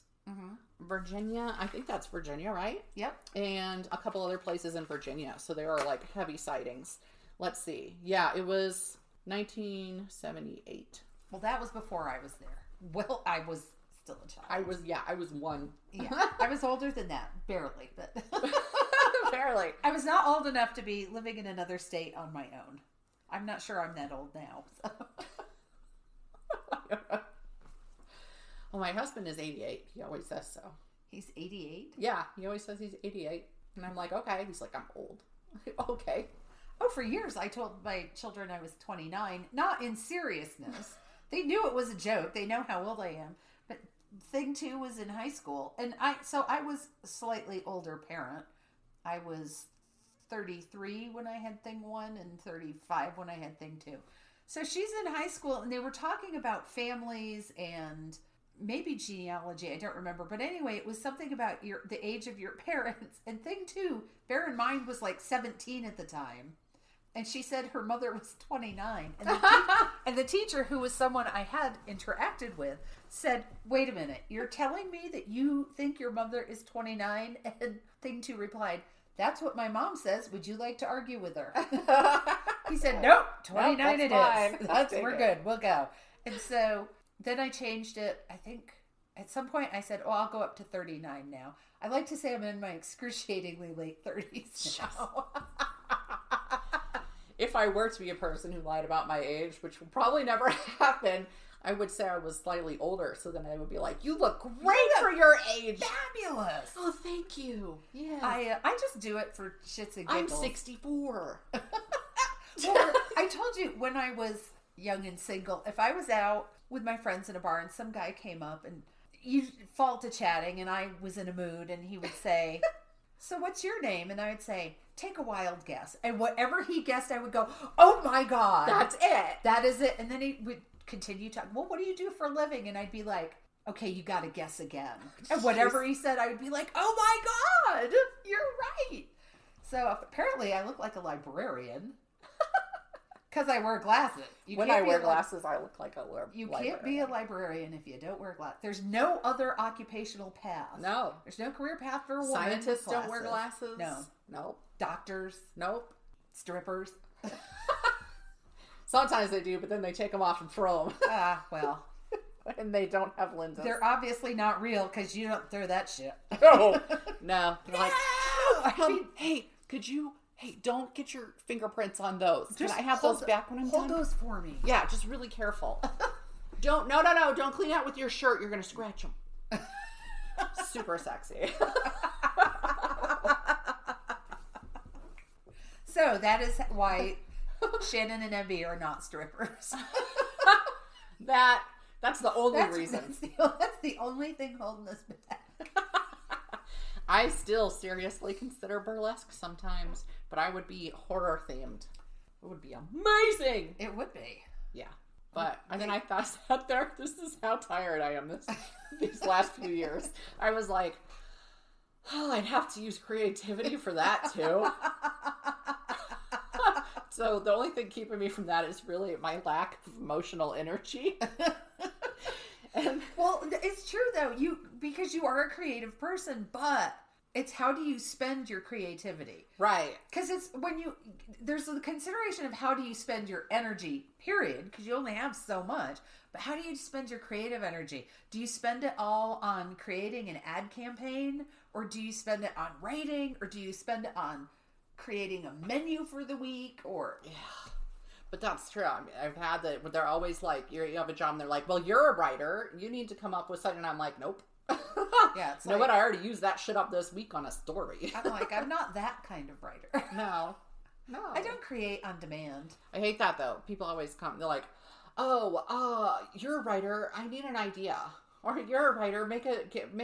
Virginia. I think that's Virginia, right? Yep. And a couple other places in Virginia. So there are like heavy sightings. Let's see. Yeah, it was 1978. Well, that was before I was there. Well, I was still a child. I was one. Yeah, I was older than that, barely, but barely. I was not old enough to be living in another state on my own. I'm not sure I'm that old now. So. Well, my husband is 88. He always says so. He's 88? Yeah, he always says he's 88. And I'm like, okay. He's like, I'm old. Okay. Oh, for years I told my children I was 29. Not in seriousness. They knew it was a joke. They know how old I am. But thing two was in high school. And I was a slightly older parent. I was 33 when I had thing one and 35 when I had thing two. So she's in high school and they were talking about families and maybe genealogy. I don't remember. But anyway, it was something about the age of your parents. And thing two, bear in mind, was like 17 at the time. And she said her mother was 29. And the teacher, who was someone I had interacted with, said, wait a minute, you're telling me that you think your mother is 29? And thing two replied, that's what my mom says. Would you like to argue with her? He said, nope, 29 it is. We're good. We'll go. And so then I changed it. I think at some point I said, I'll go up to 39 now. I like to say I'm in my excruciatingly late 30s now. if I were to be a person who lied about my age, which will probably never happen, I would say I was slightly older. So then I would be like, you look great for your age. Fabulous. Oh, thank you. Yeah. I just do it for shits and giggles. I'm 64. Well, I told you when I was young and single, if I was out with my friends in a bar and some guy came up and you fall to chatting and I was in a mood and he would say, so what's your name? And I would say, take a wild guess. And whatever he guessed, I would go, oh my God. That's it. That is it. And then he would continue talking, well, what do you do for a living? And I'd be like, okay, you got to guess again. And whatever he said, I would be like, oh my God, you're right. So apparently I look like a librarian. Because I wear glasses. When I wear glasses, I look like a librarian. You can't be a librarian if you don't wear glasses. There's no other occupational path. No. There's no career path for a woman. Scientists don't wear glasses. No. Nope. Doctors. Nope. Strippers. Sometimes they do, but then they take them off and throw them. Well. And they don't have lenses. They're obviously not real because you don't throw that shit. No. No. They're like, hey, don't get your fingerprints on those. Can I have those back when I'm done? Hold those for me. Yeah, just really careful. Don't clean out with your shirt. You're going to scratch them. Super sexy. So that is why Shannon and Emmy are not strippers. That's the only reason. That's the only thing holding us back. I still seriously consider burlesque sometimes, but I would be horror themed. It would be amazing. It would be. Yeah. But and then I sat there, this is how tired I am these last few years. I was like, oh, I'd have to use creativity for that too. So the only thing keeping me from that is really my lack of emotional energy. Well, it's true though, because you are a creative person, but it's how do you spend your creativity? Right. Because there's the consideration of how do you spend your energy, period, because you only have so much, but how do you spend your creative energy? Do you spend it all on creating an ad campaign, or do you spend it on writing, or do you spend it on creating a menu for the week, or... Yeah. But that's true. I mean, I've had that. They're always like, you have a job, and they're like, well, you're a writer. You need to come up with something. And I'm like, nope. Yeah, it's no, but I already used that shit up this week on a story. I'm like, I'm not that kind of writer. No. I don't create on demand. I hate that, though. People always come. They're like, you're a writer. I need an idea. Or you're a writer. Make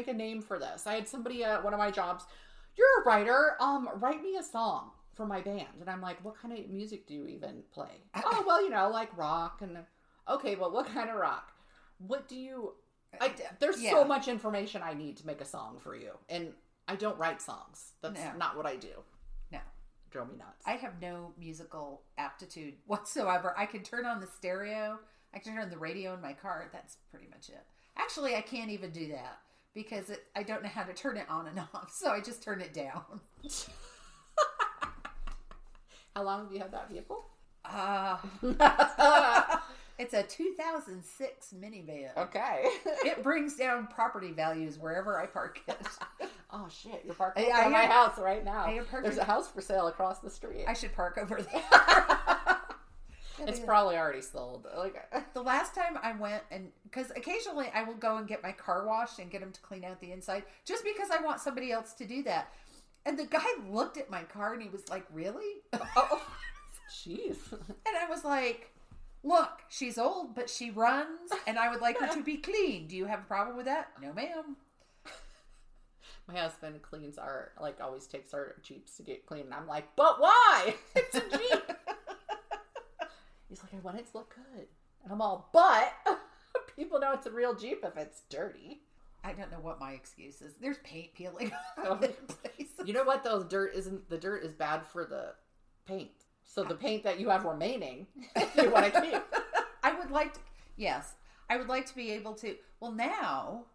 a name for this. I had somebody at one of my jobs. You're a writer. Write me a song for my band. And I'm like, what kind of music do you even play? Oh, well, like rock. And okay, well, what kind of rock? What do you... there's so much information I need to make a song for you. And I don't write songs. That's not what I do. No. Drove me nuts. I have no musical aptitude whatsoever. I can turn on the stereo. I can turn on the radio in my car. That's pretty much it. Actually, I can't even do that because I don't know how to turn it on and off. So I just turn it down. How long have you had that vehicle? It's a 2006 minivan. Okay. It brings down property values wherever I park it. Oh, shit. You're parking at my house right now. There's a house for sale across the street. I should park over there. It's probably already sold. The last time I went, and because occasionally I will go and get my car washed and get them to clean out the inside, just because I want somebody else to do that. And the guy looked at my car and he was like, really? Oh, jeez. And I was like, look, she's old, but she runs, and I would like her to be clean. Do you have a problem with that? No, ma'am. My husband cleans always takes our Jeeps to get clean. And I'm like, but why? It's a Jeep. He's like, I want it to look good. And I'm all, but people know it's a real Jeep if it's dirty. I don't know what my excuse is. There's paint peeling all over the place. You know what though? The dirt is bad for the paint. So the paint that you have remaining, you want to keep. I would like to be able to. Well, now,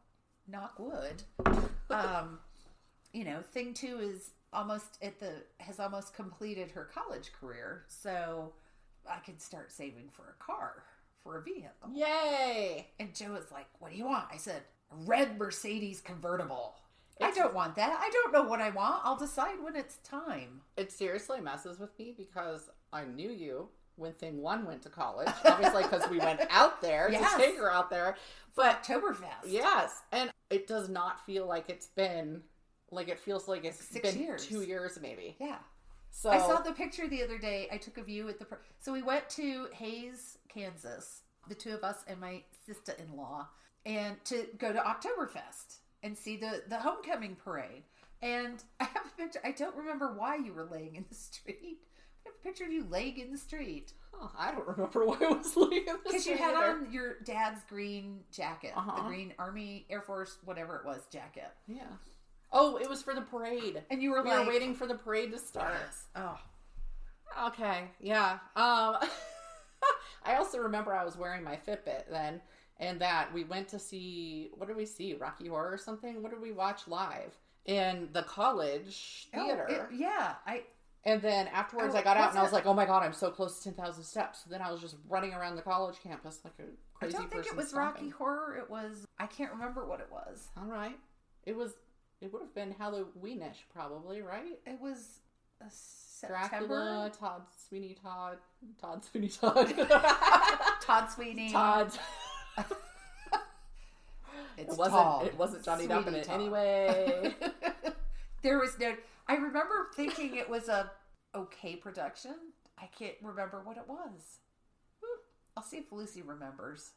knock wood. Thing 2 is has almost completed her college career, so I can start saving for a car, for a vehicle. Yay! And Joe was like, "What do you want?" I said, "A red Mercedes convertible." I don't want that. I don't know what I want. I'll decide when it's time. It seriously messes with me because I knew you when Thing 1 went to college, obviously because we went out there to take her out there. But Oktoberfest. Yes. And it does not feel like it's been, like it feels like it's 6 been years. 2 years maybe. Yeah. So I saw the picture the other day. I took a view at so we went to Hays, Kansas, the two of us and my sister-in-law, and to go to Oktoberfest and see the homecoming parade. And I have a picture. I don't remember why you were laying in the street. I have a picture of you laying in the street. Oh, I don't remember why I was laying in the street. Because you had on your dad's green jacket. The green Army, Air Force, whatever it was, jacket. Yeah. Oh, it was for the parade. And you were we were waiting for the parade to start. Yes. Oh. Okay. Yeah. I also remember I was wearing my Fitbit then, and that we went to see, what did we see? Rocky Horror or something? What did we watch live? In the college theater. And then afterwards I got out and I was like, oh my God, I'm so close to 10,000 steps. So then I was just running around the college campus like a crazy person. I don't think it was stomping. Rocky Horror. It was, I can't remember what it was. All right. It would have been Halloweenish probably, right? It was September. Dracula, Todd Sweeney. Todd Sweeney. Todd. It wasn't Johnny Depp in it Todd. Anyway. There was no. I remember thinking it was a okay production. I can't remember what it was. I'll see if Lucy remembers.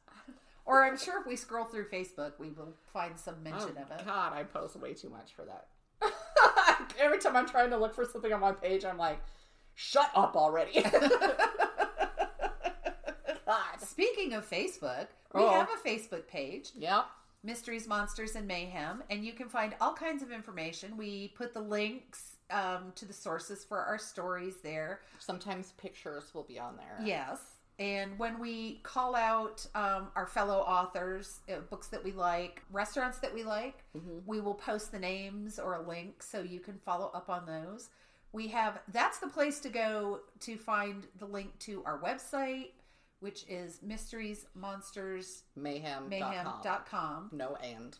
Or I'm sure if we scroll through Facebook, we will find some mention of it. God, I post way too much for that. Every time I'm trying to look for something on my page, I'm like, shut up already. God. Speaking of Facebook, we have a Facebook page. Yep. Mysteries, Monsters, and Mayhem. And you can find all kinds of information. We put the links to the sources for our stories there. Sometimes pictures will be on there. Yes. And when we call out our fellow authors, books that we like, restaurants that we like, we will post the names or a link so you can follow up on those. That's the place to go to find the link to our website, which is mysteriesmonstersmayhem.com. No and.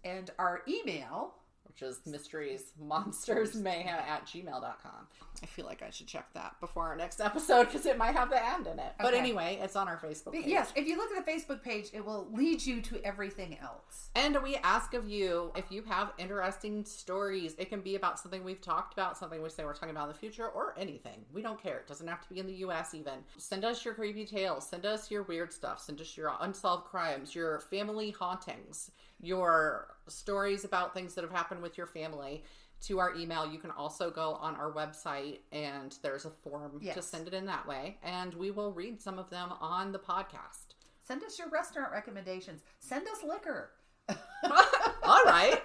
And our email, which is mysteriesmonstersmayhem@gmail.com. I feel like I should check that before our next episode because it might have the and in it. But anyway, it's on our Facebook page. Yes, if you look at the Facebook page, it will lead you to everything else. And we ask of you, if you have interesting stories, it can be about something we've talked about, something we say we're talking about in the future, or anything. We don't care. It doesn't have to be in the U.S. even. Send us your creepy tales. Send us your weird stuff. Send us your unsolved crimes, your family hauntings, your stories about things that have happened with your family to our email. You can also go on our website and there's a form to send it in that way. And we will read some of them on the podcast. Send us your restaurant recommendations. Send us liquor. All right.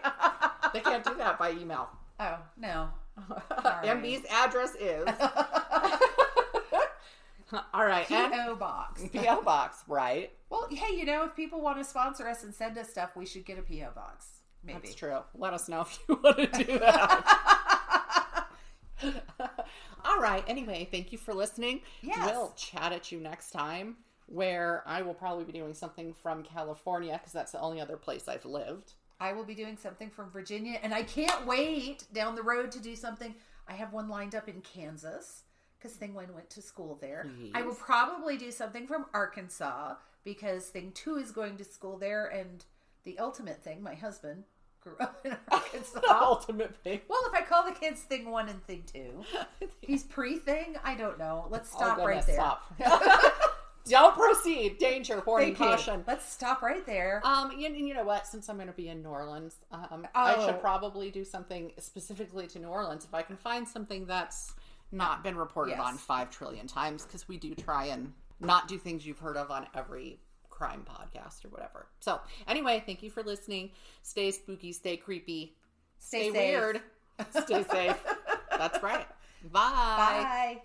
They can't do that by email. Oh, no. MB's address is... All right. P.O. Box. P.O. Box, right. Well, hey, if people want to sponsor us and send us stuff, we should get a P.O. Box. Maybe. That's true. Let us know if you want to do that. All right. Anyway, thank you for listening. Yes. We'll chat at you next time, where I will probably be doing something from California because that's the only other place I've lived. I will be doing something from Virginia, and I can't wait down the road to do something. I have one lined up in Kansas because Thing 1 went to school there. Yes. I will probably do something from Arkansas because Thing 2 is going to school there, and the ultimate thing, my husband grew up in Arkansas. The ultimate thing. Well, if I call the kids Thing 1 and Thing 2, he's pre-thing. I don't know. Let's stop right there. Stop. Don't proceed. Danger. Warning. Caution. Let's stop right there. You know what? Since I'm going to be in New Orleans, I should probably do something specifically to New Orleans if I can find something that's not been reported on 5 trillion times, because we do try and not do things you've heard of on every crime podcast or whatever. So anyway, thank you for listening. Stay spooky, stay creepy, stay weird, stay safe. That's right. Bye. Bye.